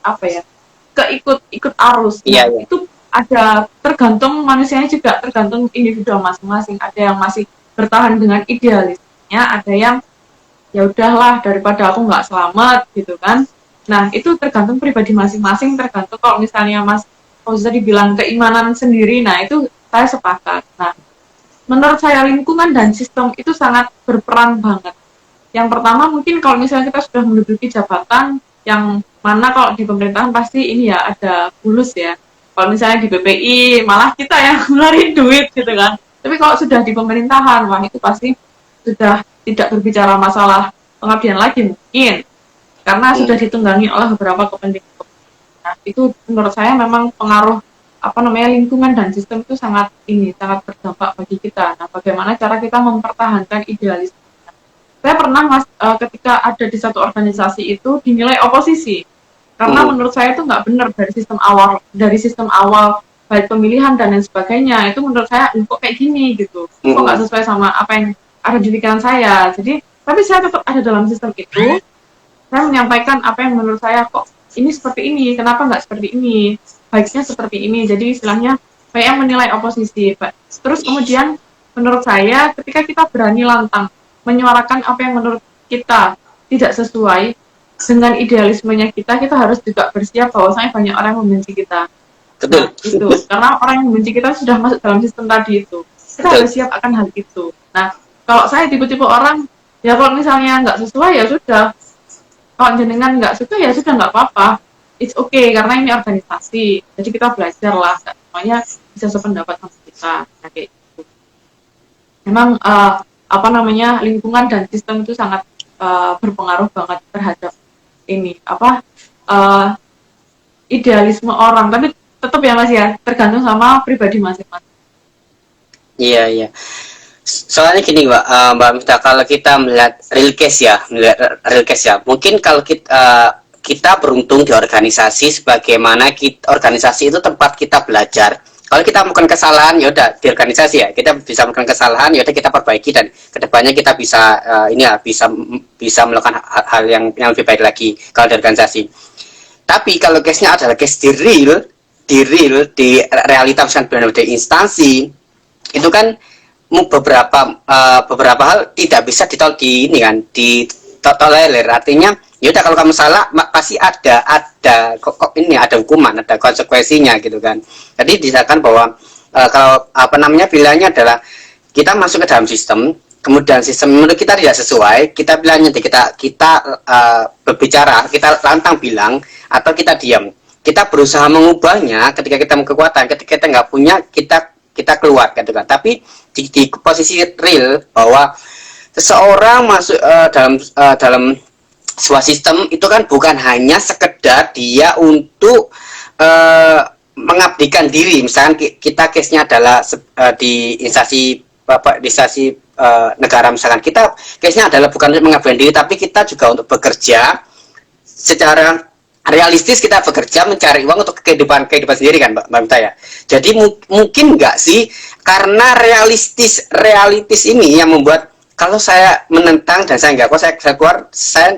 B: ikut arus. Itu ada, tergantung manusianya juga, tergantung individu masing-masing. Ada yang masih bertahan dengan idealisnya, ada yang ya udahlah daripada aku nggak selamat gitu kan. Nah, itu tergantung pribadi masing-masing, tergantung kalau misalnya Mas Fauzi dibilang keimanan sendiri, nah itu saya sepakat. Nah, menurut saya lingkungan dan sistem itu sangat berperan banget. Yang pertama mungkin kalau misalnya kita sudah menduduki jabatan yang mana kalau di pemerintahan pasti ini ya ada bulus ya. Kalau misalnya di BPI malah kita yang ngeluarin duit gitu kan. Tapi kalau sudah di pemerintahan, wah itu pasti sudah tidak berbicara masalah pengabdian lagi mungkin, karena sudah
A: Hmm.
B: ditunggangi oleh beberapa kepentingan. Nah, itu menurut saya memang pengaruh apa namanya lingkungan dan sistem itu sangat berdampak bagi kita. Nah, bagaimana cara kita mempertahankan idealisme? Saya pernah mas ketika ada di satu organisasi itu dinilai oposisi karena
A: Hmm.
B: menurut saya itu nggak benar dari sistem awal baik pemilihan dan lain sebagainya itu menurut saya kok kayak gini gitu, kok nggak
A: Hmm.
B: sesuai sama apa yang ada di pikiran saya. Jadi tapi saya tetap ada dalam sistem itu, saya menyampaikan apa yang menurut saya kok ini seperti ini, kenapa nggak seperti ini, baiknya seperti ini. Jadi istilahnya kayak yang menilai oposisi. Terus kemudian menurut saya ketika kita berani lantang menyuarakan apa yang menurut kita tidak sesuai dengan idealismenya kita, kita harus juga bersiap bahwasanya banyak orang yang membenci kita. Nah,
A: Betul.
B: itu. Karena orang yang membenci kita sudah masuk dalam sistem tadi itu. Kita
A: Betul.
B: harus siap akan hal itu. Nah, kalau saya tipe-tipe orang, ya kalau misalnya nggak sesuai ya sudah, kalau jenengan nggak suka ya sudah nggak apa-apa, it's okay karena ini organisasi, jadi kita belajar lah, nggak semuanya bisa sependapat sama kita. Nah, kayak gitu. Memang apa namanya lingkungan dan sistem itu sangat berpengaruh banget terhadap ini apa uh, idealisme orang, tapi tetap ya mas ya tergantung sama pribadi masing-masing.
A: Iya, iya. Soalnya gini Mbak, Mbak Miftah, kalau kita melihat real case ya, mungkin kalau kita beruntung di organisasi, sebagaimana organisasi itu tempat kita belajar. Kalau kita melakukan kesalahan, ya udah di organisasi ya kita bisa melakukan kesalahan, ya udah kita perbaiki dan kedepannya kita bisa ini ya bisa bisa melakukan hal yang lebih baik lagi kalau di organisasi. Tapi kalau case-nya adalah case di realita, misalkan benar di instansi, itu kan beberapa hal tidak bisa ditolerir. Artinya ya udah kalau kamu salah pasti ada kok ini ada hukuman, ada konsekuensinya gitu kan. Jadi disatakan bahwa kalau apa namanya pilihannya adalah kita masuk ke dalam sistem, kemudian sistem menurut kita tidak sesuai, kita pilihannya kita berbicara, kita lantang bilang, atau kita diam. Kita berusaha mengubahnya ketika kita mau kekuatan, ketika kita nggak punya, kita keluar gitu kan. Tapi di posisi real bahwa seseorang masuk dalam sebuah sistem itu kan bukan hanya sekedar dia untuk mengabdikan diri. Misalkan kita case-nya adalah di instansi negara, misalkan kita case-nya adalah bukan untuk mengabdikan diri, tapi kita juga untuk bekerja secara realistis, kita bekerja mencari uang untuk kehidupan sendiri kan Mbak Mita ya. Jadi mungkin nggak sih karena realistis ini yang membuat kalau saya menentang dan saya nggak kuat, saya keluar, saya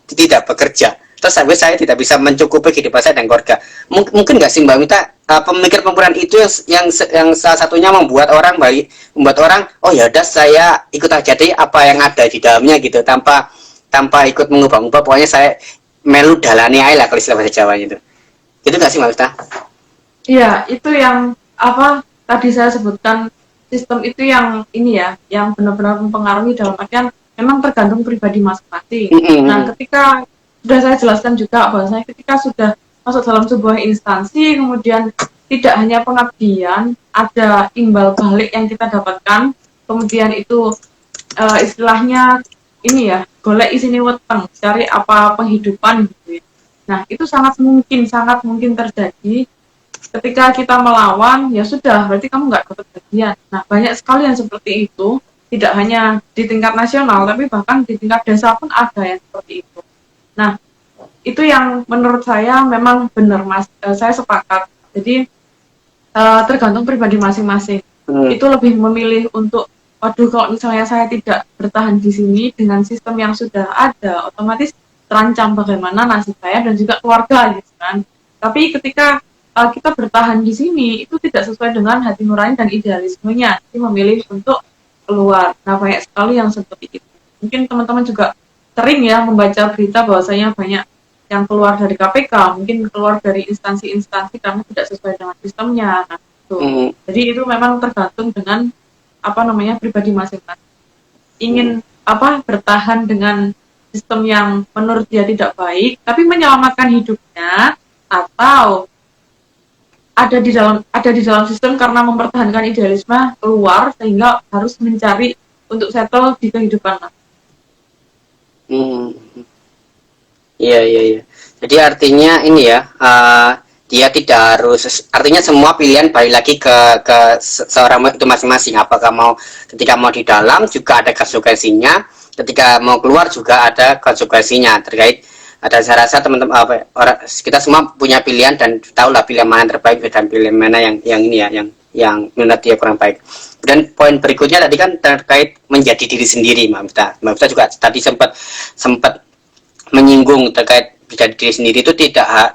A: tidak bekerja, terus saya tidak bisa mencukupi kehidupan saya dan keluarga. Mungkin nggak sih Mbak Mita pemikiran itu yang salah satunya membuat orang oh ya udah saya ikut aja deh apa yang ada di dalamnya gitu, tanpa ikut mengubah-ubah, pokoknya saya melu dalane ae lah kalau istilah bahasa Jawanya itu. Itu nggak sih Mbak Mita?
B: Iya, itu yang apa tadi saya sebutkan, sistem itu yang ini ya, yang benar-benar mempengaruhi dalam artian memang tergantung pribadi masing-masing. Nah, ketika sudah saya jelaskan juga bahwasanya ketika sudah masuk dalam sebuah instansi, kemudian tidak hanya pengabdian, ada imbal balik yang kita dapatkan, kemudian itu istilahnya ini ya, golek isini weteng, cari apa penghidupan gitu ya. Nah, itu sangat mungkin terjadi ketika kita melawan, ya sudah, berarti kamu nggak dapat bagian. Nah, banyak sekali yang seperti itu, tidak hanya di tingkat nasional, tapi bahkan di tingkat desa pun ada yang seperti itu. Nah, itu yang menurut saya memang benar, Mas. Saya sepakat. Jadi, tergantung pribadi masing-masing. Itu lebih memilih untuk, waduh, kalau misalnya saya tidak bertahan di sini dengan sistem yang sudah ada, otomatis terancam bagaimana nasib saya dan juga keluarga, gitu kan. Tapi ketika kita bertahan di sini itu tidak sesuai dengan hati nurani dan idealismenya, jadi memilih untuk keluar. Nah, banyak sekali yang seperti itu. Mungkin teman-teman juga sering ya membaca berita bahwasanya banyak yang keluar dari KPK, mungkin keluar dari instansi-instansi karena tidak sesuai dengan sistemnya. Nah, itu. Jadi itu memang tergantung dengan apa namanya pribadi masing-masing. Ingin bertahan dengan sistem yang menurut dia tidak baik, tapi menyelamatkan hidupnya, atau ada di dalam sistem karena mempertahankan idealisme keluar sehingga harus mencari untuk settle di kehidupan.
A: Hmm. Iya, iya, iya. Jadi artinya ini ya, dia tidak harus, artinya semua pilihan balik lagi ke seorang itu masing-masing. Apakah mau ketika mau di dalam juga ada konsekuensinya, ketika mau keluar juga ada konsekuensinya terkait. Ada, saya rasa teman-teman orang kita semua punya pilihan dan tahu lah pilihan mana yang terbaik dan pilihan mana yang ini ya, yang menurut dia kurang baik. Dan poin berikutnya tadi kan terkait menjadi diri sendiri, Mbak Mifta. Mbak Mifta juga tadi sempat sempat menyinggung terkait menjadi diri sendiri itu tidak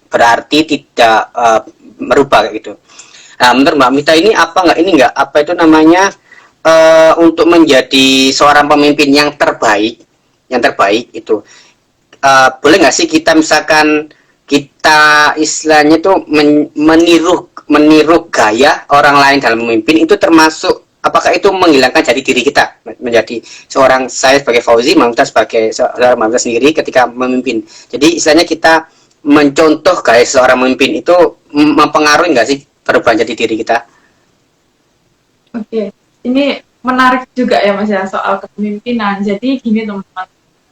A: berarti tidak merubah gitu. Nah, menurut Mbak Mita ini apa itu namanya, untuk menjadi seorang pemimpin yang terbaik itu, boleh nggak sih kita misalkan kita istilahnya tuh meniru gaya orang lain dalam memimpin, itu termasuk, apakah itu menghilangkan jati diri kita menjadi seorang, saya sebagai Fauzi, Mamta sebagai seorang Mamta sendiri ketika memimpin. Jadi istilahnya kita mencontoh gaya seorang memimpin itu mempengaruhi nggak sih perubahan jati diri kita?
B: Oke, ini menarik juga ya Mas ya soal kepemimpinan. Jadi gini teman-teman,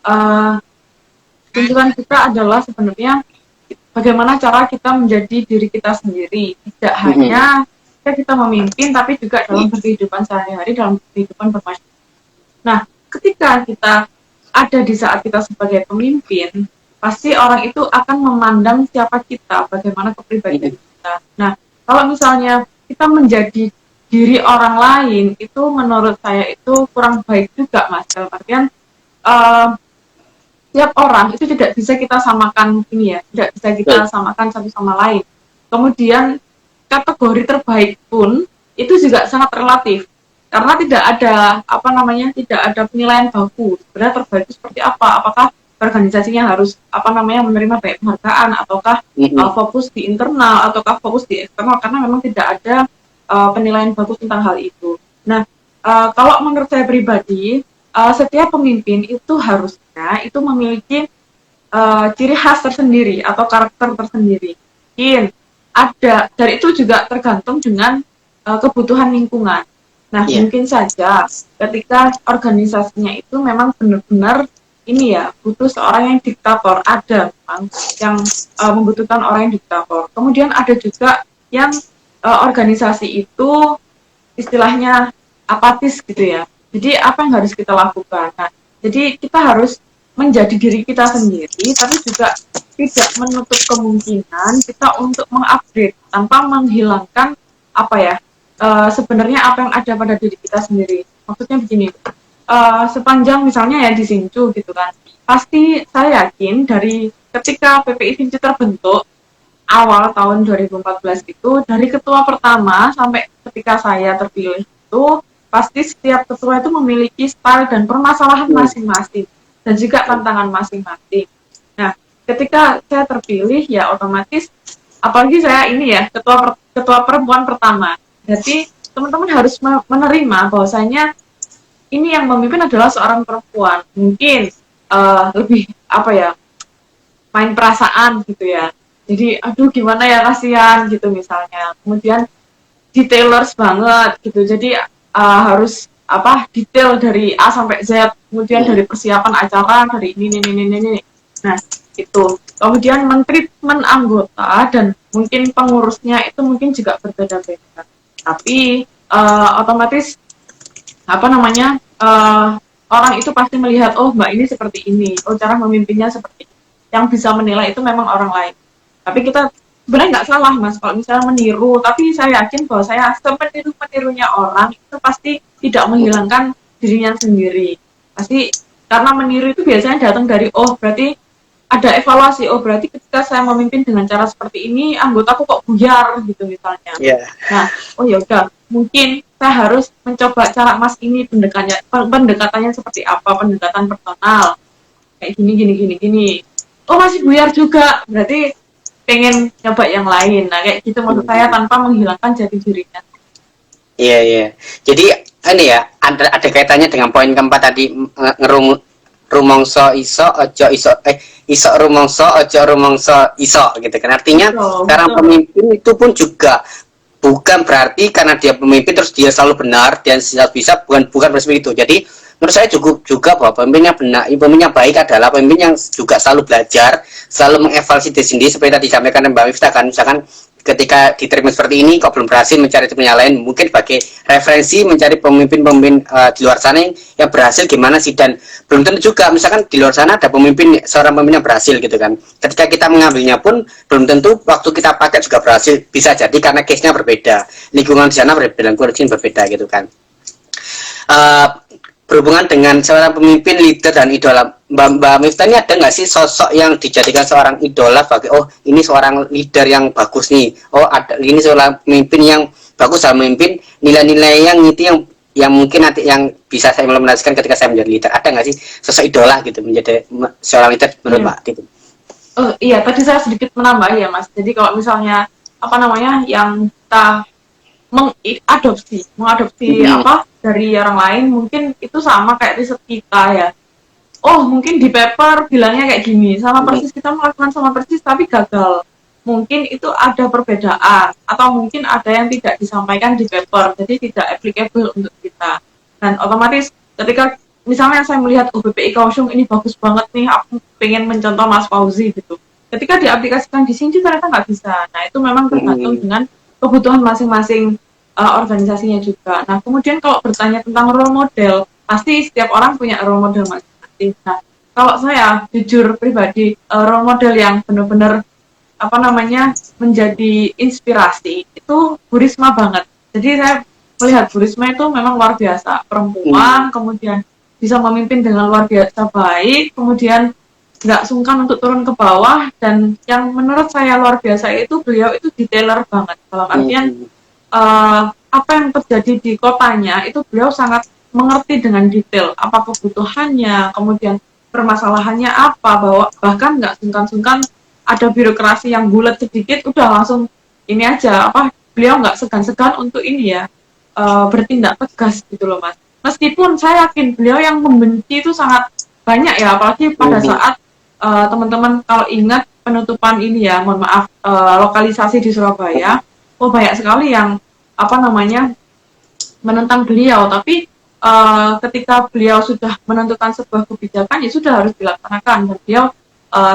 B: uh, tujuan kita adalah sebenarnya bagaimana cara kita menjadi diri kita sendiri. Tidak hanya kita memimpin, tapi juga dalam berkehidupan sehari-hari, dalam kehidupan bermasyarakat. Nah, ketika kita ada di saat kita sebagai pemimpin, pasti orang itu akan memandang siapa kita, bagaimana kepribadian kita. Nah, kalau misalnya kita menjadi diri orang lain, itu menurut saya itu kurang baik juga, Mas. Dalam artian, tiap orang itu tidak bisa kita samakan ini ya, tidak bisa kita samakan satu sama lain. Kemudian kategori terbaik pun itu juga sangat relatif karena tidak ada penilaian baku sebenarnya terbaik itu seperti apa, apakah organisasinya harus menerima banyak penghargaan ataukah fokus di internal ataukah fokus di eksternal, karena memang tidak ada penilaian baku tentang hal itu. Nah, kalau menurut saya pribadi, setiap pemimpin itu harusnya itu memiliki ciri khas tersendiri atau karakter tersendiri. Mungkin ada, dan itu juga tergantung dengan kebutuhan lingkungan. Nah, mungkin saja ketika organisasinya itu memang benar-benar ini ya, butuh seorang yang diktator, ada memang yang membutuhkan orang yang diktator. Kemudian ada juga yang organisasi itu istilahnya apatis gitu ya. Jadi apa yang harus kita lakukan? Nah, jadi kita harus menjadi diri kita sendiri, tapi juga tidak menutup kemungkinan kita untuk mengupgrade tanpa menghilangkan sebenarnya apa yang ada pada diri kita sendiri. Maksudnya begini, sepanjang misalnya ya di Sincu gitu kan, pasti saya yakin dari ketika PPI Sincu terbentuk awal tahun 2014 itu, dari ketua pertama sampai ketika saya terpilih itu, pasti setiap ketua itu memiliki style dan permasalahan masing-masing dan juga tantangan masing-masing. Nah, ketika saya terpilih ya otomatis, apalagi saya ini ya ketua perempuan pertama, jadi teman-teman harus menerima bahwasanya ini yang memimpin adalah seorang perempuan. Mungkin lebih main perasaan gitu ya, jadi aduh gimana ya, kasihan gitu misalnya. Kemudian detailers banget gitu, jadi harus detail dari A sampai Z, kemudian dari persiapan acara, dari ini. Nah, itu. Kemudian mentreatment anggota dan mungkin pengurusnya itu mungkin juga berbeda-beda. Tapi otomatis orang itu pasti melihat, oh Mbak ini seperti ini, oh cara memimpinnya seperti ini. Yang bisa menilai itu memang orang lain. Tapi kita sebenarnya nggak salah Mas kalau misalnya meniru, tapi saya yakin bahwa saya semeniru-menirunya orang itu pasti tidak menghilangkan dirinya sendiri. Pasti karena meniru itu biasanya datang dari, oh berarti ada evaluasi, oh berarti ketika saya memimpin dengan cara seperti ini, anggotaku kok buyar gitu misalnya. Nah, oh ya udah, mungkin saya harus mencoba cara Mas ini pendekatannya seperti apa, pendekatan personal kayak gini. Oh masih buyar juga, berarti pengen nyoba yang lain. Nah kayak gitu maksud saya, tanpa menghilangkan jati dirinya.
A: Iya. Jadi ini ya, ada kaitannya dengan poin keempat tadi, rumangsa iso ojo iso iso rumangsa ojo rumangsa iso gitu kan. Artinya
B: Betul,
A: seorang
B: betul.
A: pemimpin itu pun juga bukan berarti karena dia pemimpin terus dia selalu benar dan selalu bisa, bukan seperti itu. Jadi menurut saya cukup juga bahwa pemimpin yang benar, pemimpin yang baik adalah pemimpin yang juga selalu belajar, selalu mengevaluasi diri sendiri seperti tadi disampaikan Mbak Miftah kan, misalkan ketika diterima seperti ini kok belum berhasil mencari tim yang lain, mungkin sebagai referensi mencari pemimpin-pemimpin di luar sana yang berhasil gimana sih. Dan belum tentu juga misalkan di luar sana ada pemimpin, seorang pemimpin yang berhasil gitu kan, ketika kita mengambilnya pun belum tentu waktu kita pakai juga berhasil, bisa jadi karena case-nya berbeda, lingkungan di sana berbeda, kondisi berbeda gitu kan. uh, Berhubungan dengan seorang pemimpin, leader dan idola, Mbak Miftah ini ada nggak sih sosok yang dijadikan seorang idola sebagai, oh ini seorang leader yang bagus nih, oh ada ini seorang pemimpin yang bagus dalam memimpin, nilai-nilai yang itu yang mungkin nanti yang bisa saya implementasikan ketika saya menjadi leader. Ada nggak sih sosok idola gitu menjadi seorang leader menurut
B: Iya.
A: Mbak gitu?
B: Oh iya, tadi saya sedikit menambah ya Mas. Jadi kalau misalnya apa namanya yang kita mengadopsi
A: Mhm.
B: apa dari orang lain, mungkin itu sama kayak riset kita ya. Oh mungkin di paper bilangnya kayak gini, sama
A: Mhm.
B: persis kita melakukan sama persis tapi gagal. Mungkin itu ada perbedaan atau mungkin ada yang tidak disampaikan di paper, jadi tidak applicable untuk kita. Dan otomatis ketika misalnya saya melihat BPI Kaohsiung ini bagus banget nih, aku pengen mencontoh Mas Fauzi gitu. Ketika diaplikasikan di sini ternyata nggak bisa. Nah itu memang tergantung
A: Mhm.
B: dengan kebutuhan masing-masing organisasinya juga. Nah kemudian kalau bertanya tentang role model, pasti setiap orang punya role model masing-masing. Nah kalau saya jujur pribadi role model yang benar-benar apa namanya menjadi inspirasi itu Bu Risma banget. Jadi saya melihat Bu Risma itu memang luar biasa,
A: Mhm.
B: perempuan, kemudian bisa memimpin dengan luar biasa baik, kemudian nggak sungkan untuk turun ke bawah, dan yang menurut saya luar biasa itu beliau itu detailer banget. Dalam artian
A: Mhm.
B: apa yang terjadi di kotanya itu beliau sangat mengerti dengan detail apa kebutuhannya, kemudian permasalahannya apa, bahwa bahkan nggak sungkan-sungkan ada birokrasi yang bulat sedikit udah langsung ini aja apa, beliau nggak segan-segan untuk ini ya bertindak tegas gitu loh Mas. Meskipun saya yakin beliau yang membenci itu sangat banyak ya, apalagi pada
A: Mhm.
B: saat teman-teman kalau ingat penutupan ini ya, mohon maaf, lokalisasi di Surabaya, oh banyak sekali yang apa namanya menentang beliau, tapi ketika beliau sudah menentukan sebuah kebijakan ya sudah harus dilaksanakan, dan beliau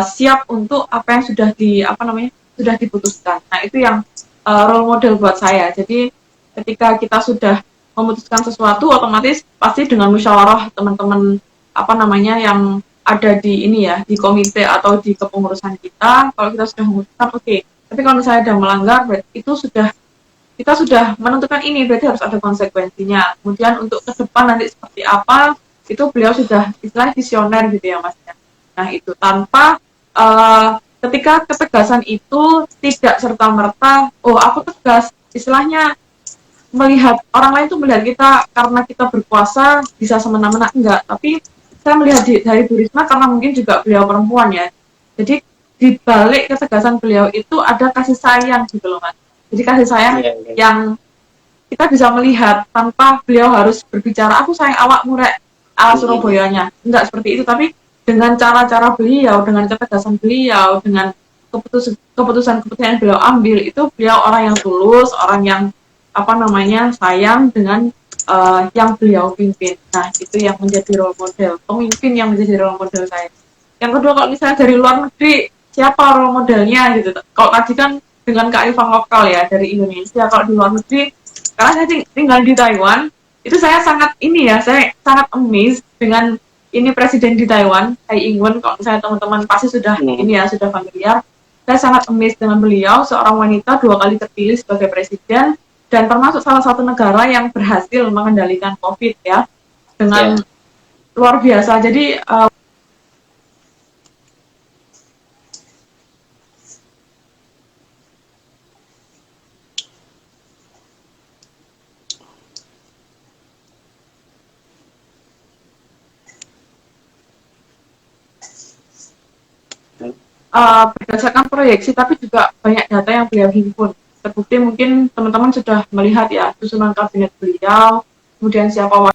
B: siap untuk apa yang sudah apa namanya sudah diputuskan. Nah itu yang role model buat saya. Jadi ketika kita sudah memutuskan sesuatu, otomatis pasti dengan musyawarah teman-teman apa namanya yang ada di ini ya, di komite atau di kepengurusan kita, kalau kita sudah memutuskan oke. Okay. Tapi kalau misalnya ada melanggar, itu sudah kita sudah menentukan ini, berarti harus ada konsekuensinya. Kemudian untuk ke depan nanti seperti apa, itu beliau sudah istilahnya visioner gitu ya Mas. Nah itu tanpa ketika ketegasan itu tidak serta merta, oh aku tegas, istilahnya melihat orang lain tuh melihat kita karena kita berkuasa bisa semena-mena, enggak. Tapi saya melihat dari Bu Risma karena mungkin juga beliau perempuan ya. Jadi di balik ketegasan beliau itu ada kasih sayang gitu loh Mas. Jadi kasih sayang
A: Iya, iya.
B: yang kita bisa melihat tanpa beliau harus berbicara aku sayang awakmu rek ala
A: Mhm.
B: Surabayanya, enggak seperti itu, tapi dengan cara-cara beliau, dengan ketegasan beliau, dengan keputusan-keputusan yang beliau ambil, itu beliau orang yang tulus, orang yang apa namanya sayang dengan yang beliau pimpin. Nah itu yang menjadi role model, pemimpin yang menjadi role model saya. Yang kedua kalau misalnya dari luar negeri, siapa role modelnya gitu. Kalau tadi kan dengan kearifan lokal ya dari Indonesia, kalau di luar negeri karena saya tinggal di Taiwan, itu saya sangat ini ya, saya sangat amazed dengan ini presiden di Taiwan, Tsai Ing-wen. Kalau misalnya teman-teman pasti sudah
A: Mhm.
B: ini ya, sudah familiar. Saya sangat amazed dengan beliau, seorang wanita 2 kali terpilih sebagai presiden dan termasuk salah satu negara yang berhasil mengendalikan COVID ya dengan
A: Ya.
B: luar biasa. Jadi berdasarkan proyeksi tapi juga banyak data yang beliau himpun. Terbukti mungkin teman-teman sudah melihat ya susunan kabinet beliau, kemudian siapa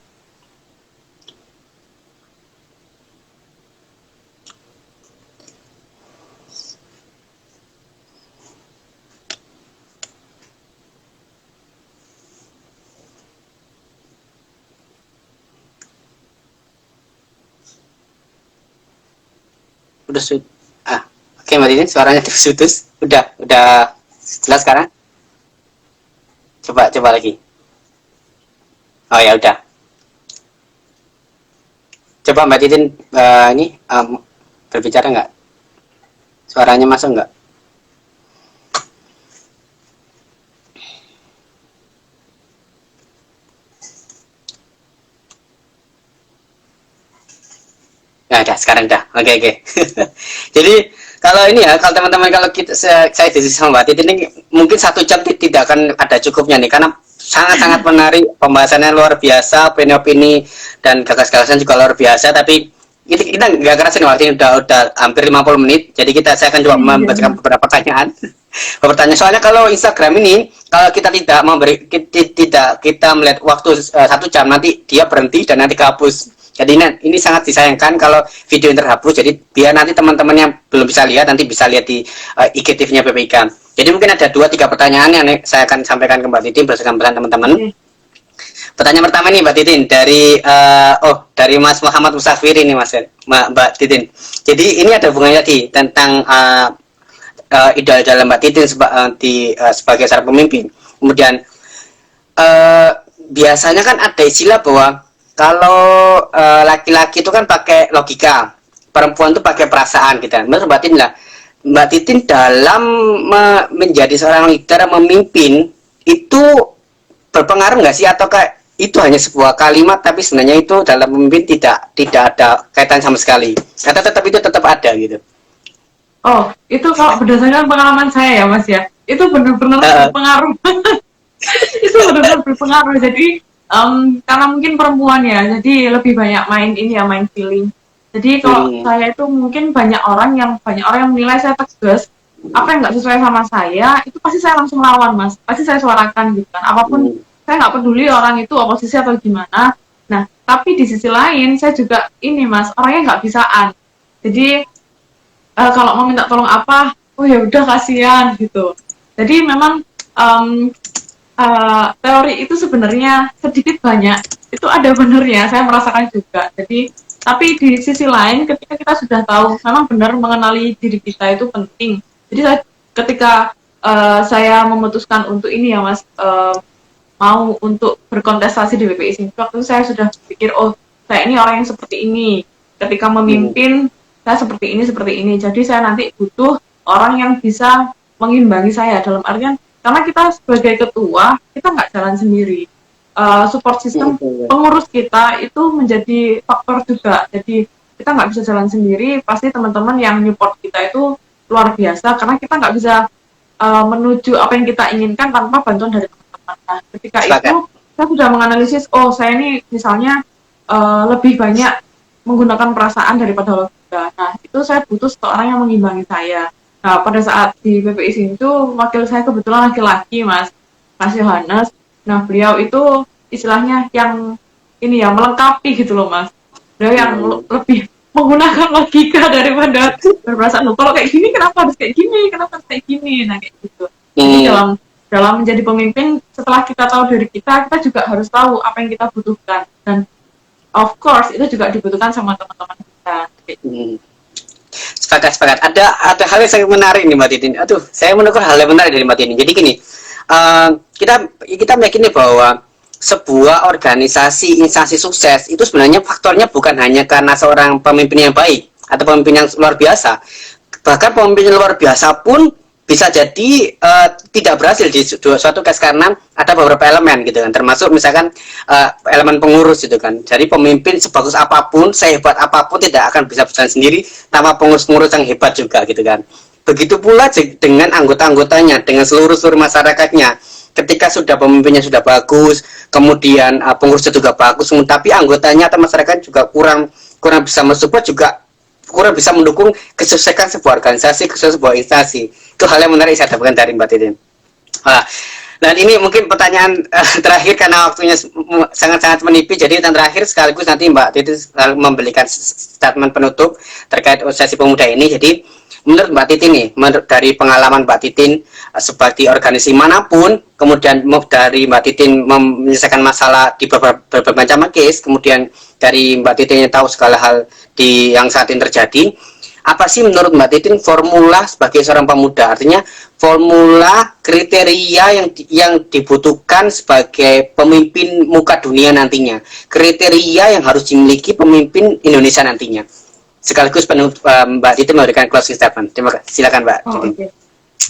A: putus. Oke Mbak Titin, suaranya putus. Udah jelas sekarang. Coba lagi. Oh ya udah. Coba Mbak Titin ini berbicara nggak? Suaranya masuk nggak? Nah, dah sekarang dah. Oke. Jadi kalau ini ya, kalau teman-teman kalau saya diskusi sama Mbak Titin ini mungkin 1 jam tidak akan ada cukupnya nih, karena sangat-sangat menarik, pembahasannya luar biasa, opini-opini dan gagas-gagasan juga luar biasa. Tapi kita nggak kerasa nih, waktu ini udah hampir 50 menit. Jadi saya akan coba membacakan beberapa pertanyaan. Pertanyaan soalnya kalau Instagram ini, kalau kita tidak kita melihat waktu 1 jam, nanti dia berhenti dan nanti kehapus. Jadi ini sangat disayangkan kalau video yang terhapus. Jadi biar nanti teman-teman yang belum bisa lihat nanti bisa lihat di IGTV-nya PPIK. Jadi mungkin ada 2-3 pertanyaan yang saya akan sampaikan ke Mbak Titin berdasarkan teman-teman. Pertanyaan pertama nih Mbak Titin dari Mas Muhammad Musafir ini Mbak Titin. Jadi ini ada hubungannya tentang ideal Mbak Titin sebagai seorang pemimpin. Kemudian biasanya kan ada istilah bahwa kalau laki-laki itu kan pakai logika, perempuan itu pakai perasaan gitu. Menurut Mbak Titin dalam menjadi seorang leader, memimpin itu berpengaruh nggak sih, atau itu hanya sebuah kalimat tapi sebenarnya itu dalam memimpin tidak ada kaitan sama sekali, atau tetap ada gitu?
B: Oh, itu kalau berdasarkan pengalaman saya ya Mas ya, itu benar-benar berpengaruh. Itu benar-benar berpengaruh. Jadi karena mungkin perempuan ya, jadi lebih banyak main feeling. Jadi kalau saya itu mungkin banyak orang yang menilai saya tegas, apa yang nggak sesuai sama saya itu pasti saya langsung lawan Mas, pasti saya suarakan gitu kan, apapun. Saya nggak peduli orang itu oposisi atau gimana. Nah, tapi di sisi lain saya juga ini Mas, orangnya nggak bisaan. Jadi kalau mau minta tolong apa, oh ya udah kasihan gitu. Jadi memang teori itu sebenarnya sedikit banyak itu ada benernya, saya merasakan juga. Jadi tapi di sisi lain ketika kita sudah tahu memang benar mengenali diri kita itu penting. Jadi ketika saya memutuskan untuk ini ya Mas, mau untuk berkontestasi di BPI Sini, waktu itu saya sudah berpikir, oh saya ini orang yang seperti ini, ketika memimpin saya seperti ini. Jadi saya nanti butuh orang yang bisa mengimbangi saya, dalam artian karena kita sebagai ketua, kita nggak jalan sendiri. Support system pengurus kita itu menjadi faktor juga. Jadi kita nggak bisa jalan sendiri, pasti teman-teman yang support kita itu luar biasa, karena kita nggak bisa menuju apa yang kita inginkan tanpa bantuan dari teman-teman. Nah, ketika itu, saya sudah menganalisis, oh saya ini misalnya lebih banyak menggunakan perasaan daripada logika. Nah, itu saya butuh seorang yang mengimbangi saya. Nah, pada saat di PPI Sini itu wakil saya kebetulan laki-laki Mas Yohanes. Nah, beliau itu istilahnya yang ini ya, melengkapi gitu loh Mas. Beliau yang lebih menggunakan logika daripada berperasaan. Loh, kalau kayak gini kenapa harus kayak gini? Kenapa harus kayak gini? Nah, kayak gitu. Jadi dalam menjadi pemimpin, setelah kita tahu diri kita juga harus tahu apa yang kita butuhkan. Dan of course itu juga dibutuhkan sama teman-teman kita.
A: Sepakat. Ada hal yang sangat menarik nih Mbak Titin. Saya menemukan hal yang menarik dari Mbak Titin. Jadi gini, kita meyakini bahwa sebuah organisasi, instansi sukses itu sebenarnya faktornya bukan hanya karena seorang pemimpin yang baik atau pemimpin yang luar biasa. Bahkan pemimpin yang luar biasa pun bisa jadi tidak berhasil di suatu case karena ada beberapa elemen gitu kan, termasuk misalkan elemen pengurus gitu kan. Jadi pemimpin sebagus apapun, sehebat apapun tidak akan bisa berjalan sendiri tanpa pengurus-pengurus yang hebat juga gitu kan. Begitu pula dengan anggota-anggotanya, dengan seluruh masyarakatnya. Ketika sudah pemimpinnya sudah bagus, kemudian pengurusnya juga bagus, tapi anggotanya atau masyarakat juga kurang bisa mensupport, juga kurang bisa mendukung kesuksesan sebuah organisasi, kesuksesan sebuah instansi. Itu hal yang menarik saya dapatkan dari Mbak Titin. Dan ini mungkin pertanyaan terakhir karena waktunya sangat-sangat menipis. Jadi yang terakhir sekaligus nanti Mbak Titin memberikan statement penutup terkait sesi pemuda ini. Jadi menurut Mbak Titin nih, dari pengalaman Mbak Titin sebagai organisasi manapun, kemudian dari Mbak Titin menyelesaikan masalah di berbagai macam case, kemudian dari Mbak Titin yang tahu segala hal yang saat ini terjadi, apa sih menurut Mbak Titin formula sebagai seorang pemuda? Artinya formula kriteria yang dibutuhkan sebagai pemimpin muka dunia nantinya, kriteria yang harus dimiliki pemimpin Indonesia nantinya. Sekaligus Mbak Titin memberikan closing statement. Terima kasih. Silakan Mbak Titin.
B: Oke.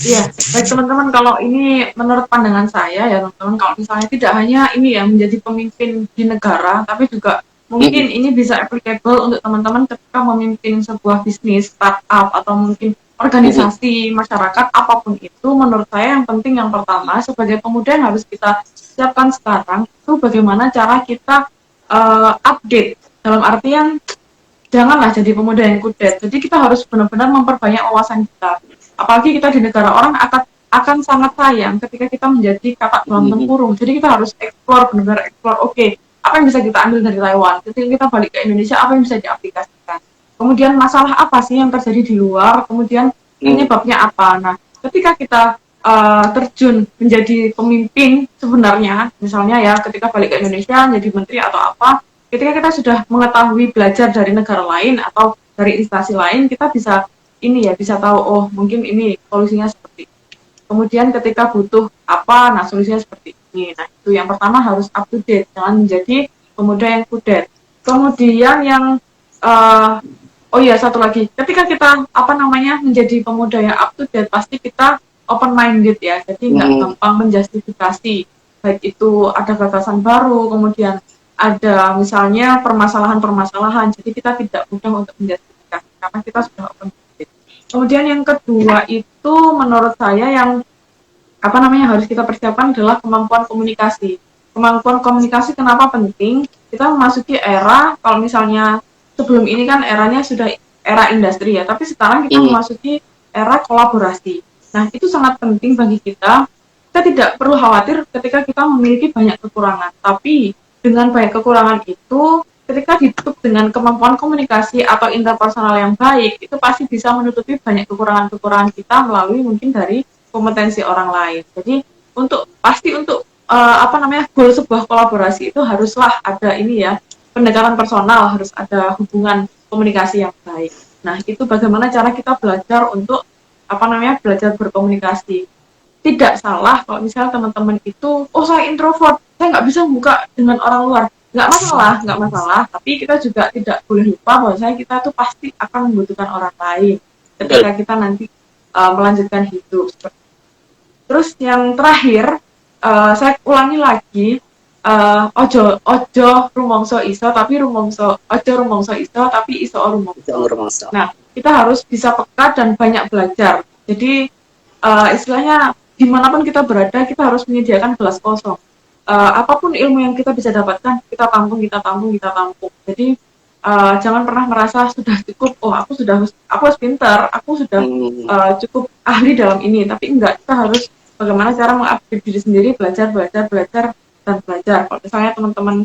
B: Iya, baik teman-teman, kalau ini menurut pandangan saya ya teman-teman, kalau misalnya tidak hanya ini ya menjadi pemimpin di negara, tapi juga mungkin ini bisa applicable untuk teman-teman ketika memimpin sebuah bisnis, startup, atau mungkin organisasi masyarakat, apapun itu, menurut saya yang penting yang pertama, sebagai pemuda yang harus kita siapkan sekarang, itu bagaimana cara kita update, dalam artian, janganlah jadi pemuda yang kudet, jadi kita harus benar-benar memperbanyak wawasan kita. Apalagi kita di negara orang akan sangat sayang ketika kita menjadi kakak dalam tempurung. Jadi kita harus explore, benar-benar explore. Oke, apa yang bisa kita ambil dari Taiwan? Ketika kita balik ke Indonesia, apa yang bisa diaplikasikan? Kemudian masalah apa sih yang terjadi di luar? Kemudian penyebabnya apa? Nah, ketika kita terjun menjadi pemimpin sebenarnya, misalnya ya ketika balik ke Indonesia menjadi menteri atau apa, ketika kita sudah mengetahui belajar dari negara lain atau dari instansi lain, kita bisa ini ya bisa tahu, oh mungkin ini solusinya seperti ini. Kemudian ketika butuh apa, nah solusinya seperti ini. Nah itu yang pertama, harus up to date, jangan menjadi pemuda yang kudet. Kemudian yang oh iya satu lagi, ketika kita menjadi pemuda yang up to date, pasti kita open minded ya, jadi nggak gampang menjustifikasi, baik itu ada gagasan baru, kemudian ada misalnya permasalahan-permasalahan, jadi kita tidak mudah untuk menjustifikasi karena kita sudah open. Kemudian yang kedua itu menurut saya yang harus kita persiapkan adalah kemampuan komunikasi. Kemampuan komunikasi kenapa penting? Kita memasuki era, kalau misalnya sebelum ini kan eranya sudah era industri ya, tapi sekarang kita memasuki era kolaborasi. Nah, itu sangat penting bagi kita. Kita tidak perlu khawatir ketika kita memiliki banyak kekurangan, tapi dengan banyak kekurangan itu, ketika ditutup dengan kemampuan komunikasi atau interpersonal yang baik, itu pasti bisa menutupi banyak kekurangan-kekurangan kita melalui mungkin dari kompetensi orang lain. Jadi untuk goal sebuah kolaborasi itu haruslah ada ini ya, pendekatan personal, harus ada hubungan komunikasi yang baik. Nah, itu bagaimana cara kita belajar untuk belajar berkomunikasi. Tidak salah kalau misalnya teman-teman itu, oh saya introvert, saya nggak bisa buka dengan orang luar. Nggak masalah, tapi kita juga tidak boleh lupa bahwa kita tuh pasti akan membutuhkan orang lain ketika kita nanti melanjutkan hidup. Terus yang terakhir, saya ulangi lagi, ojo rumongso iso tapi iso rumongso. Nah, kita harus bisa peka dan banyak belajar. Jadi istilahnya dimanapun kita berada, kita harus menyediakan gelas kosong. Apapun ilmu yang kita bisa dapatkan, kita tampung. Jadi jangan pernah merasa sudah cukup, aku harus pintar, aku sudah cukup ahli dalam ini, tapi enggak, kita harus bagaimana cara mengupgrade diri sendiri, belajar. Kalau misalnya teman-teman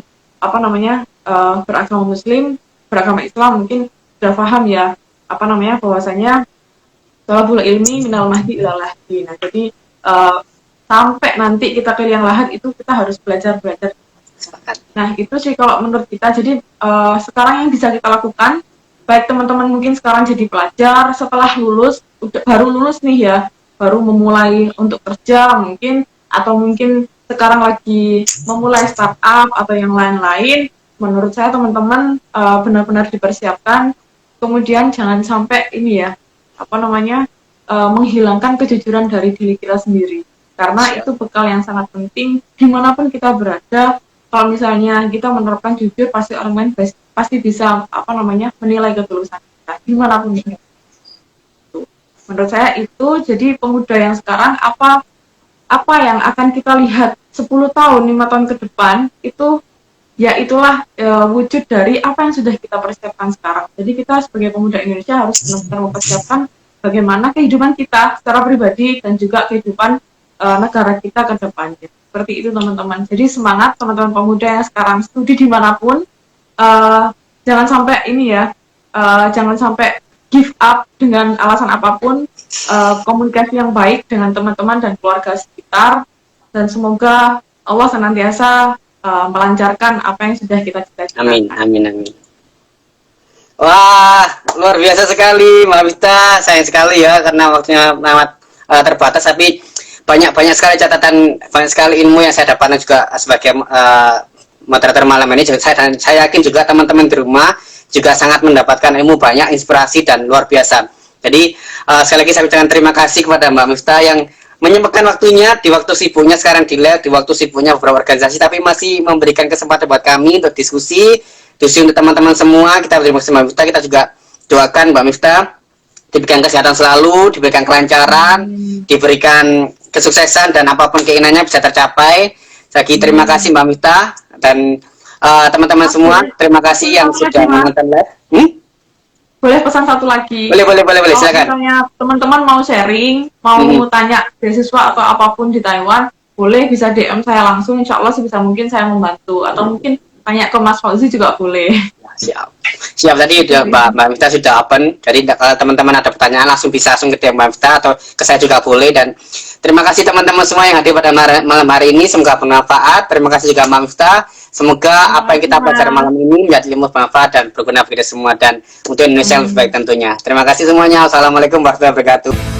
B: beragama Muslim, beragama Islam mungkin sudah paham ya bahwasanya thalabul ilmi minal mahdi ilal lahdi. Nah, jadi sampai nanti kita ke liang lahat itu kita harus belajar. Nah, itu sih kalau menurut kita. Jadi sekarang yang bisa kita lakukan, baik teman-teman mungkin sekarang jadi pelajar, setelah lulus, baru lulus nih ya, baru memulai untuk kerja mungkin, atau mungkin sekarang lagi memulai startup atau yang lain-lain, menurut saya teman-teman benar-benar dipersiapkan. Kemudian jangan sampai ini ya, menghilangkan kejujuran dari diri kita sendiri. Karena itu bekal yang sangat penting dimanapun kita berada. Kalau misalnya kita menerapkan jujur, pasti orang lain pasti bisa menilai ketulusan kita dimanapun itu. Menurut saya itu. Jadi pemuda yang sekarang apa yang akan kita lihat 10 tahun, 5 tahun ke depan itu ya itulah wujud dari apa yang sudah kita persiapkan sekarang. Jadi kita sebagai pemuda Indonesia harus benar-benar mempersiapkan bagaimana kehidupan kita secara pribadi dan juga kehidupan negara kita ke depannya. Seperti itu teman-teman. Jadi semangat teman-teman pemuda yang sekarang studi dimanapun. Jangan sampai jangan sampai give up dengan alasan apapun. Komunikasi yang baik dengan teman-teman dan keluarga sekitar. Dan semoga Allah senantiasa melancarkan apa yang sudah kita cita-citakan.
A: Amin. Wah, luar biasa sekali, Mbak Miftah. Sayang sekali ya karena waktunya amat terbatas, tapi banyak sekali catatan, banyak sekali ilmu yang saya dapatkan juga sebagai moderator malam ini. Saya yakin juga teman-teman di rumah juga sangat mendapatkan ilmu banyak, inspirasi dan luar biasa. Jadi sekali lagi saya ucapkan terima kasih kepada Mbak Miftah yang menyempatkan waktunya di waktu sibuknya sekarang di lab, di waktu sibuknya beberapa organisasi, tapi masih memberikan kesempatan buat kami untuk diskusi untuk teman-teman semua. Kita berterima kasih Mbak Miftah. Kita juga doakan Mbak Miftah diberikan kesehatan selalu, diberikan kelancaran, diberikan kesuksesan, dan apapun keinginannya bisa tercapai. Lagi terima kasih Mbak Miftah dan teman-teman semua. Terima kasih yang sudah menonton live.
B: Boleh pesan satu lagi?
A: Boleh, silakan.
B: Misalnya teman-teman mau sharing, mau tanya beasiswa atau apapun di Taiwan, boleh bisa DM saya langsung. Insya Allah sebisa mungkin saya membantu. Atau mungkin tanya ke Mas Fauzi juga boleh.
A: Siap tadi udah Mbak Miftah sudah open. Jadi kalau teman-teman ada pertanyaan langsung bisa langsung ke DM Mbak Miftah atau ke saya juga boleh. Dan terima kasih teman-teman semua yang hadir pada malam hari ini. Semoga bermanfaat. Terima kasih juga Mbak Miftah. Semoga apa yang kita pelajari malam ini menjadi ilmu bermanfaat dan berguna bagi kita semua dan untuk Indonesia yang lebih baik tentunya. Terima kasih semuanya. Assalamualaikum warahmatullahi wabarakatuh.